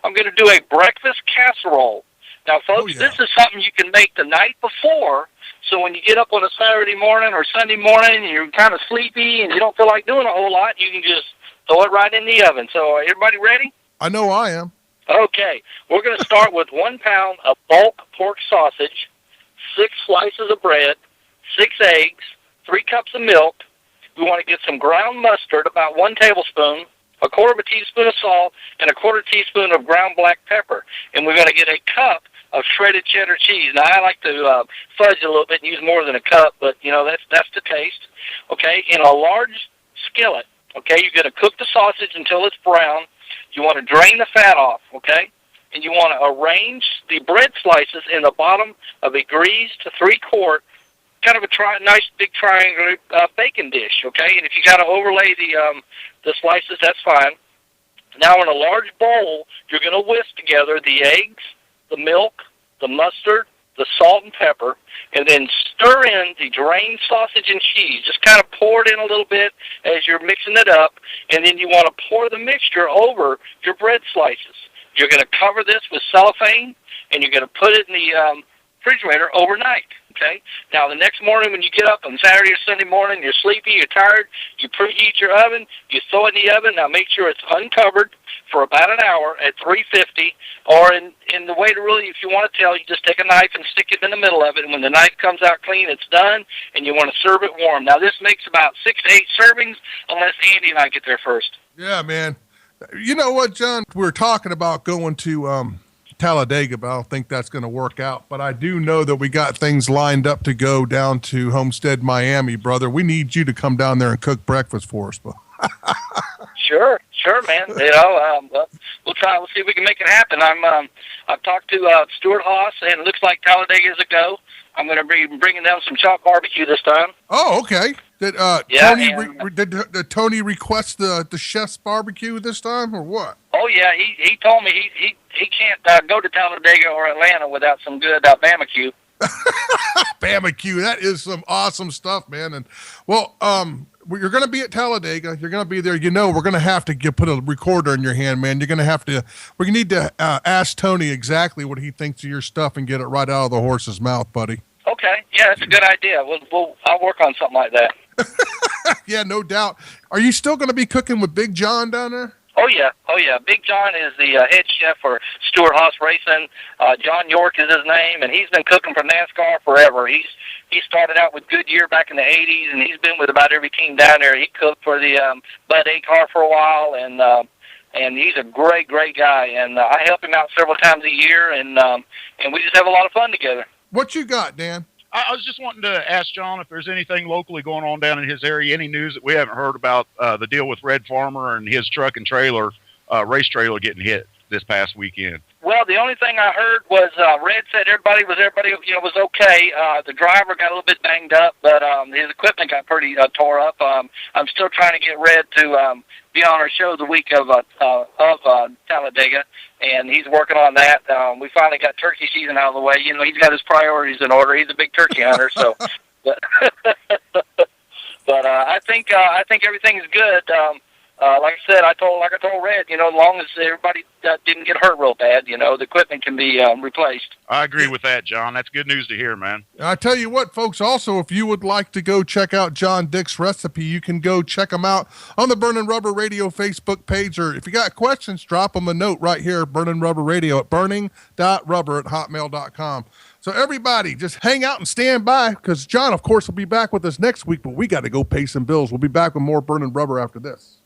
I'm going to do a breakfast casserole. Now, folks, This is something you can make the night before, so when you get up on a Saturday morning or Sunday morning and you're kind of sleepy and you don't feel like doing a whole lot, you can just throw it right in the oven. So everybody ready? I know I am. Okay, we're going to start with 1 pound of bulk pork sausage, 6 slices of bread, 6 eggs, 3 cups of milk. We want to get some ground mustard, about 1 tablespoon, a quarter of a teaspoon of salt, and a quarter teaspoon of ground black pepper. And we're going to get a cup of shredded cheddar cheese. Now, I like to fudge it a little bit and use more than a cup, but, that's the taste. Okay, in a large skillet, okay, you're going to cook the sausage until it's brown. You want to drain the fat off, okay? And you want to arrange the bread slices in the bottom of a greased 3-quart, kind of a nice big triangular bacon dish, okay? And if you got to overlay the slices, that's fine. Now in a large bowl, you're going to whisk together the eggs, the milk, the mustard, the salt and pepper, and then stir in the drained sausage and cheese. Just kind of pour it in a little bit as you're mixing it up, and then you want to pour the mixture over your bread slices. You're going to cover this with cellophane, and you're going to put it in the refrigerator overnight. Okay. Now the next morning when you get up on Saturday or Sunday morning, you're sleepy, you're tired, you preheat your oven, you throw it in the oven. Now make sure it's uncovered for about an hour at 350. Or in the way to really, if you want to tell, you just take a knife and stick it in the middle of it. And when the knife comes out clean, it's done, and you want to serve it warm. Now this makes about 6 to 8 servings, unless Andy and I get there first. Yeah, man. You know what, John? We were talking about going to Talladega, but I don't think that's going to work out. But I do know that we got things lined up to go down to Homestead, Miami, brother. We need you to come down there and cook breakfast for us, bro. Sure, man. We'll try. We'll see if we can make it happen. I've talked to Stuart Haas, and it looks like Talladega is a go. I'm going to be bringing down some chalk barbecue this time. Oh, okay. Did did Tony request the chef's barbecue this time, or what? Oh yeah, he told me he can't go to Talladega or Atlanta without some good Barbecue. Barbecue, that is some awesome stuff, man. And well, you're going to be at Talladega. You're going to be there. We're going to have to put a recorder in your hand, man. You're going to have to. We need to ask Tony exactly what he thinks of your stuff and get it right out of the horse's mouth, buddy. Okay, yeah, that's a good idea. I'll work on something like that. Yeah, no doubt. Are you still going to be cooking with Big John down there? Oh yeah. Big John is the head chef for Stuart Haas Racing. John York is his name, and he's been cooking for NASCAR forever. He started out with Goodyear back in the '80s, and he's been with about every team down there. He cooked for the Bud A car for a while, and he's a great guy. And I help him out several times a year, and we just have a lot of fun together. What you got, Dan? I was just wanting to ask John if there's anything locally going on down in his area, any news that we haven't heard about the deal with Red Farmer and his truck and trailer, race trailer getting hit this past weekend. Well, the only thing I heard was Red said everybody was okay. The driver got a little bit banged up, but his equipment got pretty tore up. I'm still trying to get Red to be on our show the week of Talladega, and he's working on that. We finally got turkey season out of the way. He's got his priorities in order. He's a big turkey hunter, so. But I think everything is good. Like I said, I told Red, as long as everybody didn't get hurt real bad, the equipment can be replaced. I agree with that, John. That's good news to hear, man. I tell you what, folks, also, if you would like to go check out John Dick's recipe, you can go check him out on the Burning Rubber Radio Facebook page, or if you got questions, drop him a note right here, Burning Rubber Radio at burning.rubber@hotmail.com. So everybody, just hang out and stand by, because John, of course, will be back with us next week, but we got to go pay some bills. We'll be back with more Burning Rubber after this.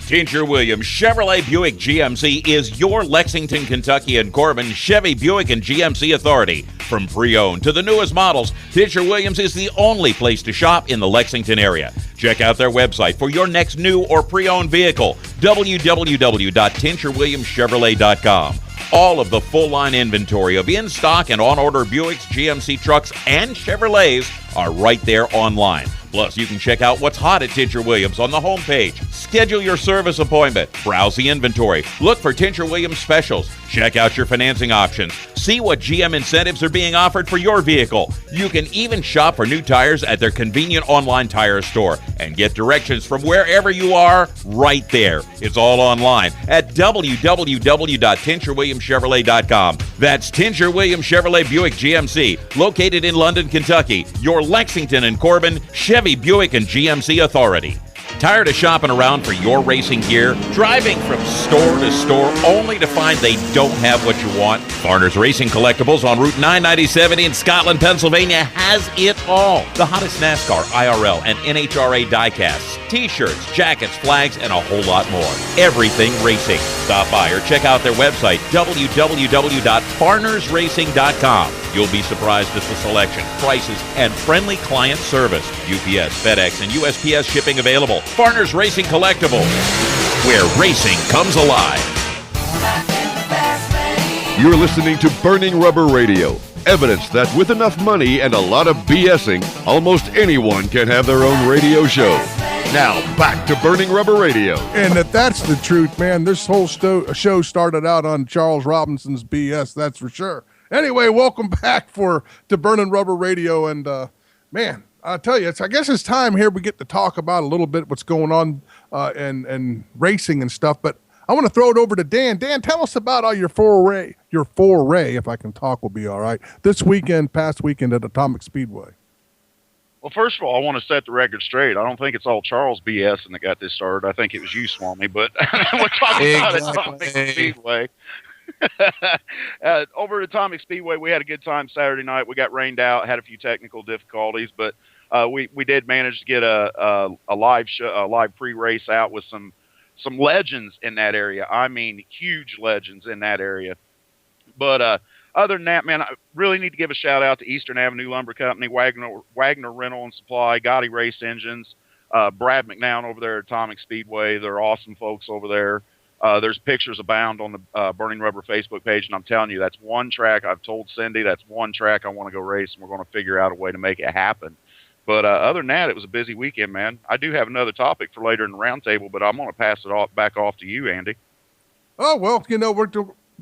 Tincher Williams Chevrolet Buick GMC is your Lexington, Kentucky and Corbin Chevy Buick and GMC authority. From pre-owned to the newest models, Tincher Williams is the only place to shop in the Lexington area. Check out their website for your next new or pre-owned vehicle, www.tincherwilliamschevrolet.com. All of the full-line inventory of in-stock and on-order Buicks, GMC trucks, and Chevrolets are right there online. Plus, you can check out what's hot at Tincher Williams on the homepage. Schedule your service appointment. Browse the inventory. Look for Tincher Williams specials. Check out your financing options. See what GM incentives are being offered for your vehicle. You can even shop for new tires at their convenient online tire store and get directions from wherever you are right there. It's all online at www.tincherwilliamschevrolet.com. That's Tincher Williams Chevrolet Buick GMC, located in London, Kentucky. Your Lexington and Corbin Chevy Buick and GMC authority. Tired of shopping around for your racing gear? Driving from store to store only to find they don't have what you want? Farner's Racing Collectibles on Route 997 in Scotland, Pennsylvania has it all. The hottest NASCAR, IRL, and NHRA diecasts, t-shirts, jackets, flags, and a whole lot more. Everything racing. Stop by or check out their website, www.farnersracing.com. You'll be surprised at the selection, prices, and friendly client service. UPS, FedEx, and USPS shipping available. Farners Racing Collectibles, where racing comes alive. You're listening to Burning Rubber Radio. Evidence that with enough money and a lot of BSing, almost anyone can have their own radio show. Now, back to Burning Rubber Radio. And that's the truth, man. This whole show started out on Charles Robinson's BS, that's for sure. Anyway, welcome back to Burning Rubber Radio. And, man, I'll tell you, I guess it's time here we get to talk about a little bit what's going on and racing and stuff. But I want to throw it over to Dan. Dan, tell us about all your foray, if I can talk, will be all right, this past weekend at Atomic Speedway. Well, first of all, I want to set the record straight. I don't think it's all Charles BS that got this started. I think it was you, Swami, but we're talking about Atomic Speedway. Over at Atomic Speedway, we had a good time Saturday night. We got rained out, had a few technical difficulties, but we did manage to get a live show, a live pre-race out with some legends in that area. I mean, huge legends in that area. But other than that, man, I really need to give a shout out to Eastern Avenue Lumber Company, Wagner Rental and Supply, Gotti Race Engines, Brad McNown over there at Atomic Speedway. They're awesome folks over there. There's pictures abound on the Burning Rubber Facebook page, and I'm telling you, that's one track. I've told Cindy that's one track I want to go race, and we're going to figure out a way to make it happen. But other than that, it was a busy weekend, man. I do have another topic for later in the roundtable, but I'm going to pass it back off to you, Andy. Oh, well,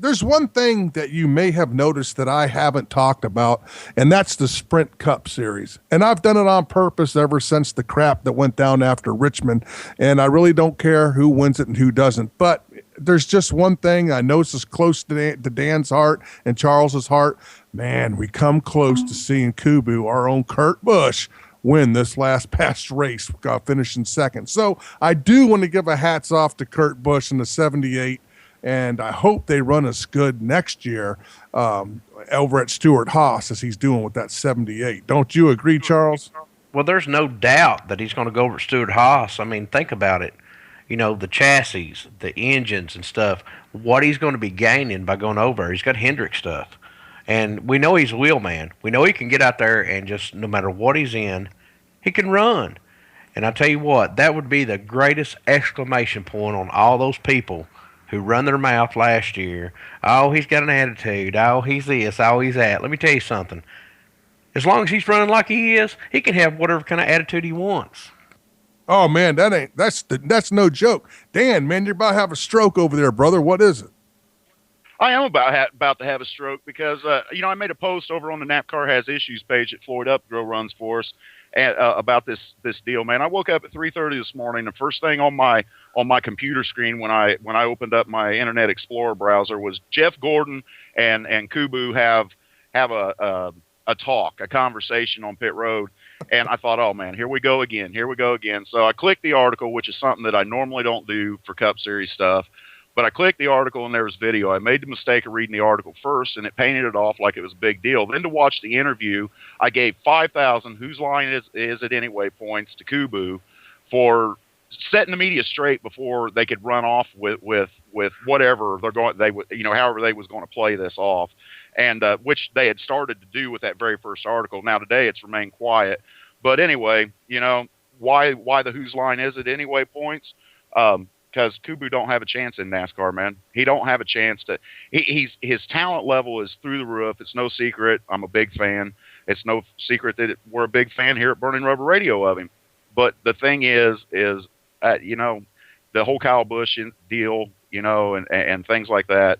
there's one thing that you may have noticed that I haven't talked about, and that's the Sprint Cup Series. And I've done it on purpose ever since the crap that went down after Richmond, and I really don't care who wins it and who doesn't. But there's just one thing I know is close to Dan's heart and Charles's heart. Man, we come close to seeing Kubu, our own Kurt Busch, win this last past race, finishing second. So I do want to give a hats off to Kurt Busch in the 78. And I hope they run as good next year over at Stewart-Haas as he's doing with that 78. Don't you agree, Charles? Well, there's no doubt that he's going to go over at Stewart-Haas. I mean, think about it. You know, the chassis, the engines and stuff, what he's going to be gaining by going over. He's got Hendrick stuff. And we know he's a wheel man. We know he can get out there and just, no matter what he's in, he can run. And I tell you what, that would be the greatest exclamation point on all those people who run their mouth last year. Oh, he's got an attitude. Oh, he's this. Oh, he's that. Let me tell you something. As long as he's running like he is, he can have whatever kind of attitude he wants. Oh man, that's no joke. Dan, man, you're about to have a stroke over there, brother. What is it? I am about to have a stroke because I made a post over on the NAPCAR Has Issues page that Floyd Upgro runs for us about this deal, man. I woke up at 3:30 this morning. The first thing on my computer screen when I opened up my Internet Explorer browser was Jeff Gordon and Kubu have a talk, a conversation on pit road. And I thought, oh man, here we go again. So I clicked the article, which is something that I normally don't do for Cup Series stuff. But I clicked the article and there was video. I made the mistake of reading the article first, and it painted it off like it was a big deal. Then to watch the interview, I gave 5,000 whose line is it anyway points to Kubu for setting the media straight before they could run off with whatever they're going. However they was going to play this off, and which they had started to do with that very first article. Now today it's remained quiet, but anyway, why the whose line is it anyway points? Because Kubu don't have a chance in NASCAR, man. He don't have a chance to. His talent level is through the roof. It's no secret. I'm a big fan. It's no secret that we're a big fan here at Burning Rubber Radio of him. But the thing is the whole Kyle Busch deal, and things like that.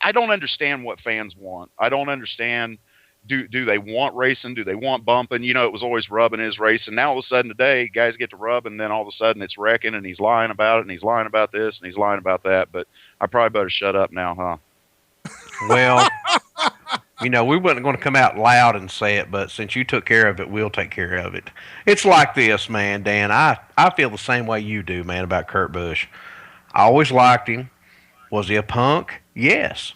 I don't understand what fans want. I don't understand. Do they want racing? Do they want bumping? It was always rubbing his racing. Now all of a sudden today, guys get to rub, and then all of a sudden it's wrecking, and he's lying about it, and he's lying about this, and he's lying about that. But I probably better shut up now, huh? Well, we weren't going to come out loud and say it, but since you took care of it, we'll take care of it. It's like this, man, Dan. I feel the same way you do, man, about Kurt Busch. I always liked him. Was he a punk? Yes.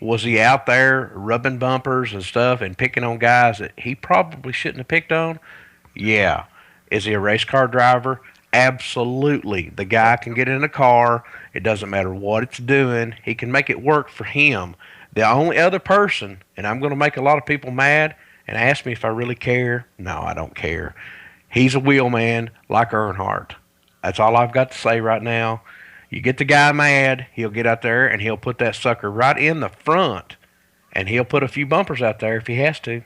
Was he out there rubbing bumpers and stuff and picking on guys that he probably shouldn't have picked on? Yeah. Is he a race car driver? Absolutely. The guy can get in a car. It doesn't matter what it's doing. He can make it work for him. The only other person, and I'm going to make a lot of people mad and ask me if I really care. No, I don't care. He's a wheelman like Earnhardt. That's all I've got to say right now. You get the guy mad, he'll get out there and he'll put that sucker right in the front, and he'll put a few bumpers out there if he has to.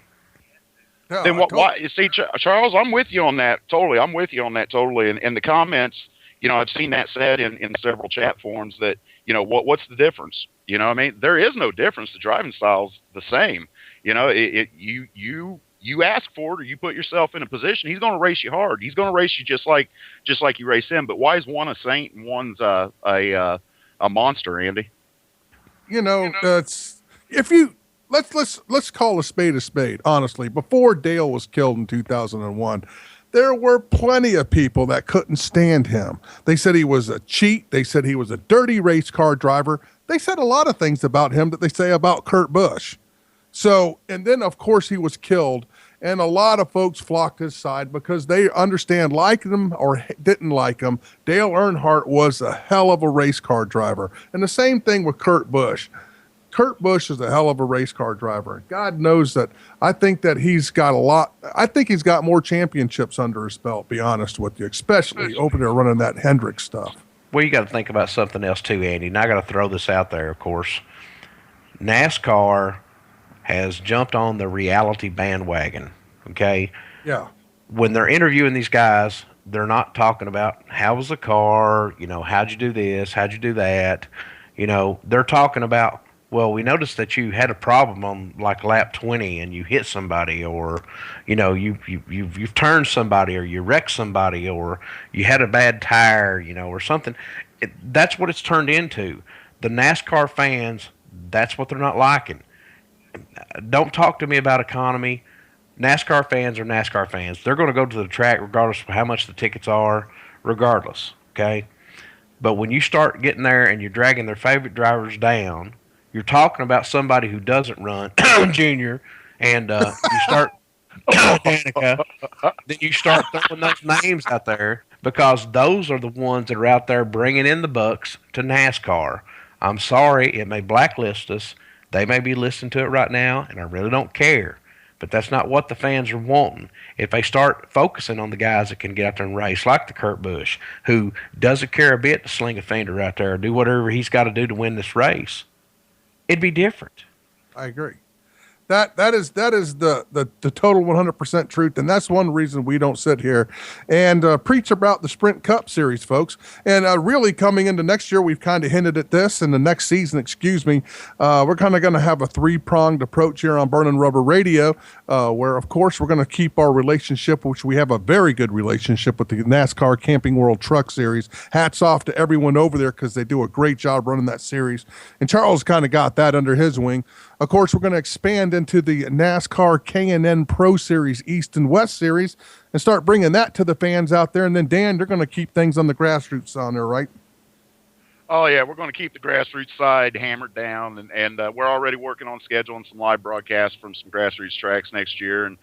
Yeah, then why? You see, Charles, I'm with you on that totally. And in the comments, I've seen that said in several chat forums that, what's the difference? There is no difference. The driving style's the same. You ask for it, or you put yourself in a position. He's going to race you hard. He's going to race you just like you race him. But why is one a saint and one's a monster, Andy? Let's call a spade. Honestly, before Dale was killed in 2001, there were plenty of people that couldn't stand him. They said he was a cheat. They said he was a dirty race car driver. They said a lot of things about him that they say about Kurt Busch. So, and then of course he was killed, and a lot of folks flocked his side because they understand, liked him or didn't like him, Dale Earnhardt was a hell of a race car driver. And the same thing with Kurt Busch. Kurt Busch is a hell of a race car driver. God knows that. I think that he's got more championships under his belt, be honest with you, especially over there running that Hendrick stuff. Well, you got to think about something else too, Andy. And I got to throw this out there, of course. NASCAR has jumped on the reality bandwagon, okay? Yeah. When they're interviewing these guys, they're not talking about how was the car, how'd you do this, how'd you do that. They're talking about, well, we noticed that you had a problem on like lap 20 and you hit somebody, or you've turned somebody, or you wrecked somebody, or you had a bad tire, or something. That's what it's turned into. The NASCAR fans, that's what they're not liking. Don't talk to me about economy. NASCAR fans are NASCAR fans. They're going to go to the track regardless of how much the tickets are, regardless, okay? But when you start getting there and you're dragging their favorite drivers down, you're talking about somebody who doesn't run, Junior, and you start Danica, then you start throwing those names out there, because those are the ones that are out there bringing in the bucks to NASCAR. I'm sorry, it may blacklist us. They may be listening to it right now, and I really don't care. But that's not what the fans are wanting. If they start focusing on the guys that can get out there and race, like the Kurt Busch, who doesn't care a bit to sling a fender out there or do whatever he's got to do to win this race, it'd be different. I agree. That is the total 100% truth, and that's one reason we don't sit here and preach about the Sprint Cup Series, folks. And really coming into next year, we've kind of hinted at this. In the next season, we're kind of going to have a three-pronged approach here on Burning Rubber Radio, where, of course, we're going to keep our relationship, which we have a very good relationship with the NASCAR Camping World Truck Series. Hats off to everyone over there because they do a great job running that series. And Charles kind of got that under his wing. Of course, we're going to expand into the NASCAR K&N Pro Series East and West Series and start bringing that to the fans out there. And then, Dan, they're going to keep things on the grassroots on there, right? Oh, yeah, we're going to keep the grassroots side hammered down, and we're already working on scheduling some live broadcasts from some grassroots tracks next year. And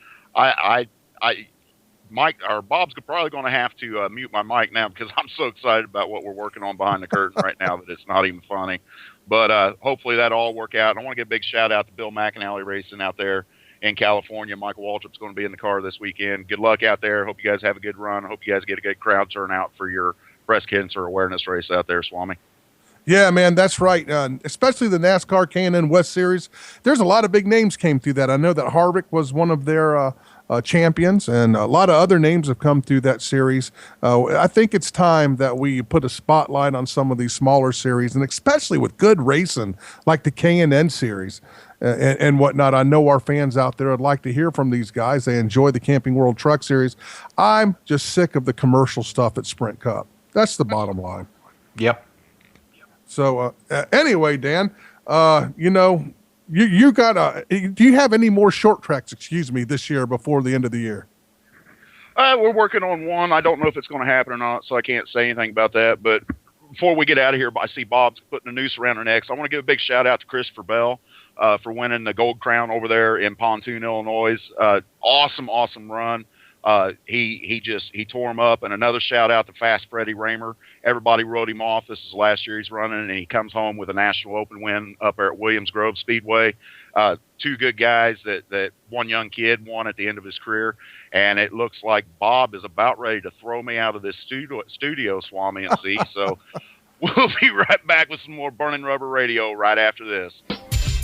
Mike, or Bob's probably going to have to mute my mic now because I'm so excited about what we're working on behind the curtain right now that it's not even funny. But hopefully that'll all work out. And I want to give a big shout out to Bill McAnally Racing out there in California. Michael Waltrip's going to be in the car this weekend. Good luck out there. Hope you guys have a good run. I hope you guys get a good crowd turnout for your breast cancer awareness race out there, Swami. Yeah, man, that's right. Especially the NASCAR K&N West Series. There's a lot of big names came through that. I know that Harvick was one of their champions, and a lot of other names have come through that series. I think it's time that we put a spotlight on some of these smaller series, and especially with good racing like the K&N series and whatnot. I know our fans out there would like to hear from these guys. They enjoy the Camping World Truck Series. I'm just sick of the commercial stuff at Sprint Cup. That's the bottom line. Yep. So anyway, Dan, you got do you have any more short tracks, this year before the end of the year? We're working on one. I don't know if it's going to happen or not, so I can't say anything about that. But before we get out of here, I see Bob's putting a noose around our necks. I want to give a big shout out to Christopher Bell for winning the Gold Crown over there in Pontoon, Illinois. Awesome run. He tore him up. And another shout out to Fast Freddie Raymer. Everybody wrote him off. This is the last year he's running, and he comes home with a National Open win up there at Williams Grove Speedway. Two good guys that one young kid won at the end of his career. And it looks like Bob is about ready to throw me out of this studio, Swami and C. So we'll be right back with some more Burning Rubber Radio right after this.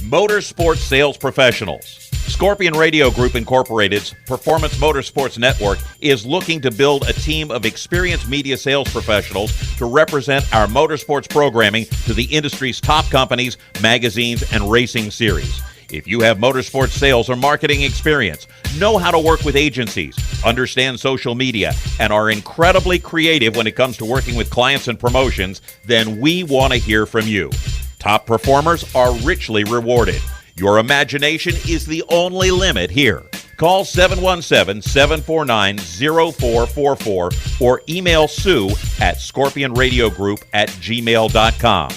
Motorsports sales professionals. Scorpion Radio Group Incorporated's Performance Motorsports Network is looking to build a team of experienced media sales professionals to represent our motorsports programming to the industry's top companies, magazines, and racing series. If you have motorsports sales or marketing experience, know how to work with agencies, understand social media, and are incredibly creative when it comes to working with clients and promotions, then we want to hear from you. Top performers are richly rewarded. Your imagination is the only limit here. Call 717-749-0444 or email Sue at scorpionradiogroup@gmail.com.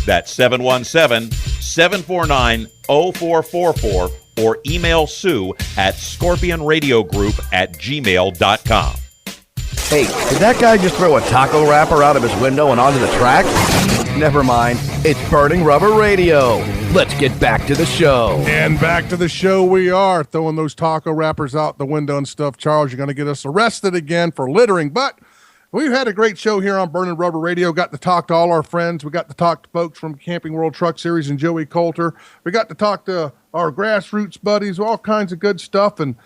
That's 717-749-0444 or email Sue at scorpionradiogroup@gmail.com. Hey, did that guy just throw a taco wrapper out of his window and onto the track? Never mind. It's Burning Rubber Radio. Let's get back to the show. And back to the show we are. Throwing those taco wrappers out the window and stuff. Charles, you're going to get us arrested again for littering. But we've had a great show here on Burning Rubber Radio. Got to talk to all our friends. We got to talk to folks from Camping World Truck Series and Joey Coulter. We got to talk to our grassroots buddies, all kinds of good stuff. And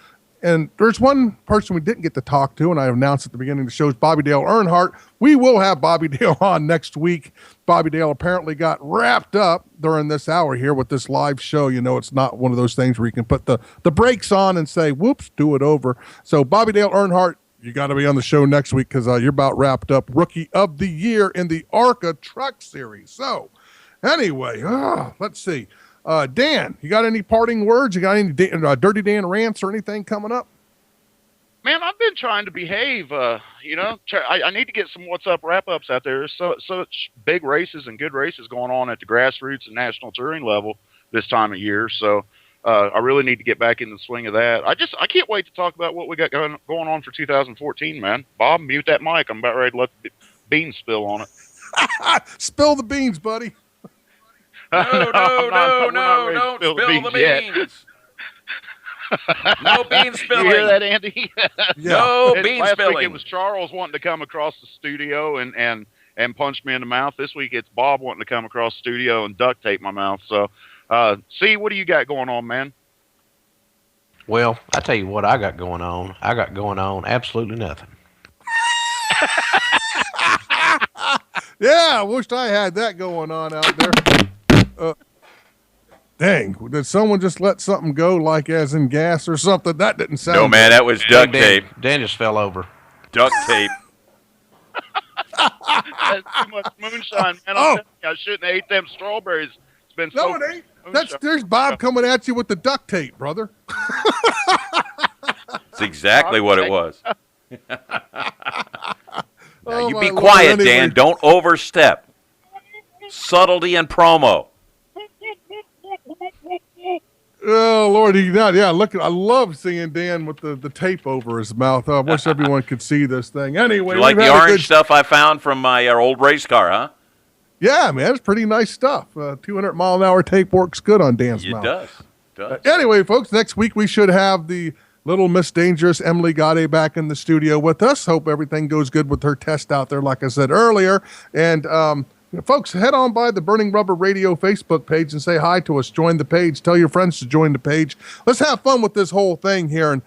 there's one person we didn't get to talk to, and I announced at the beginning of the show, is Bobby Dale Earnhardt. We will have Bobby Dale on next week. Bobby Dale apparently got wrapped up during this hour here with this live show. You know, it's not one of those things where you can put the brakes on and say, whoops, do it over. So Bobby Dale Earnhardt, you got to be on the show next week because you're about wrapped up. Rookie of the Year in the ARCA Truck Series. So anyway, let's see. Dan, you got any parting words? You got any Dirty Dan rants or anything coming up? Man, I've been trying to behave. I need to get some What's Up wrap-ups out there. There's such big races and good races going on at the grassroots and national touring level this time of year. So I really need to get back in the swing of that. I can't wait to talk about what we got going on for 2014, man. Bob, mute that mic. I'm about ready to let the beans spill on it. Spill the beans, buddy. No, don't spill the beans. No bean spilling. You hear that, Andy? No bean last spilling. Week it was Charles wanting to come across the studio and punch me in the mouth. This week it's Bob wanting to come across the studio and duct tape my mouth. So, see, what do you got going on, man? Well, I tell you what I got going on. I got going on absolutely nothing. Yeah, I wished I had that going on out there. Dang, did someone just let something go, like as in gas or something? That didn't sound No, man, that was duct tape. Dan just fell over. Duct tape. That's too much moonshine, man. I shouldn't have ate them strawberries. It's been no, it ain't. There's Bob coming at you with the duct tape, brother. That's exactly what it was. Now, you be my quiet, Lord, anyway. Dan. Don't overstep. Subtlety and promo. Oh, Lord. Look, I love seeing Dan with the tape over his mouth. I wish everyone could see this thing. Anyway, You like the orange stuff I found from my old race car, huh? Yeah, man, it's pretty nice stuff. 200-mile-an-hour tape works good on Dan's mouth. It does. Anyway, folks, next week we should have the Little Miss Dangerous Emily Gade back in the studio with us. Hope everything goes good with her test out there, like I said earlier. And, folks, head on by the Burning Rubber Radio Facebook page and say hi to us. Join the page. Tell your friends to join the page. Let's have fun with this whole thing here and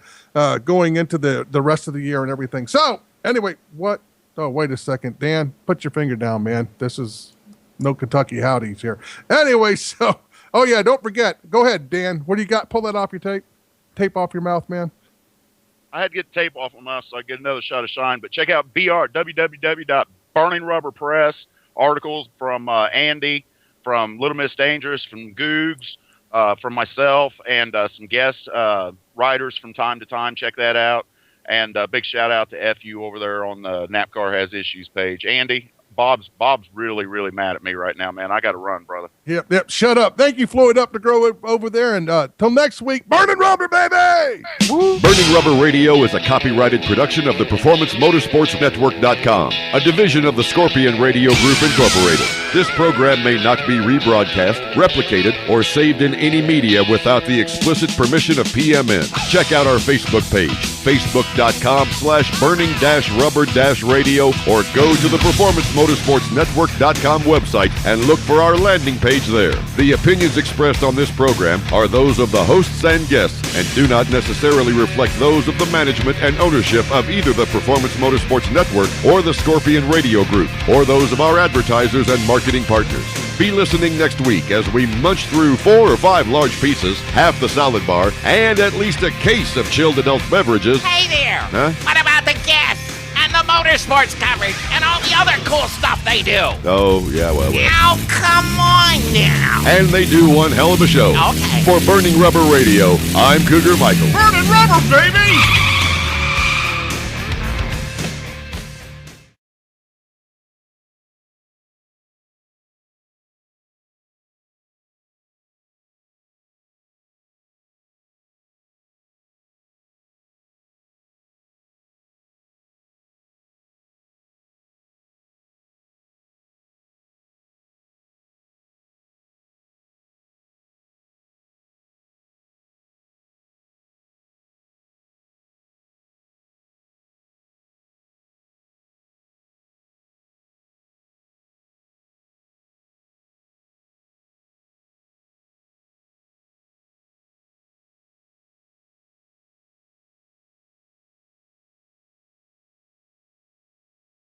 going into the rest of the year and everything. So, anyway, what? Oh, wait a second. Dan, put your finger down, man. This is no Kentucky Howdies here. Anyway, so, oh, yeah, don't forget. Go ahead, Dan. What do you got? Pull that off your tape. Tape off your mouth, man. I had to get the tape off my mouth so I get another shot of shine. But check out www.burningrubberpress. Articles from Andy, from Little Miss Dangerous, from Googs, from myself, and some guest writers from time to time. Check that out. And big shout out to FU over there on the NAPCAR Has Issues page. Andy, Bob's really, really mad at me right now, man. I got to run, brother. Yep. Shut up. Thank you, Floyd Up to Grow over there. And till next week, Burning Rubber, baby! Woo. Burning Rubber Radio is a copyrighted production of the PerformanceMotorsportsNetwork.com, a division of the Scorpion Radio Group, Incorporated. This program may not be rebroadcast, replicated, or saved in any media without the explicit permission of PMN. Check out our Facebook page, facebook.com/burning-rubber-radio, or go to the PerformanceMotorsportsNetwork.com website and look for our landing page there. The opinions expressed on this program are those of the hosts and guests and do not necessarily reflect those of the management and ownership of either the Performance Motorsports Network or the Scorpion Radio Group, or those of our advertisers and marketing partners. Be listening next week as we munch through 4 or 5 large pieces, half the salad bar, and at least a case of chilled adult beverages. Hey there! Huh? What about the guests and the motorsports coverage and all the other cool stuff they do? Oh, yeah, well. Now, come on now. And they do one hell of a show. Okay. For Burning Rubber Radio, I'm Cougar Michael. Burning rubber, baby!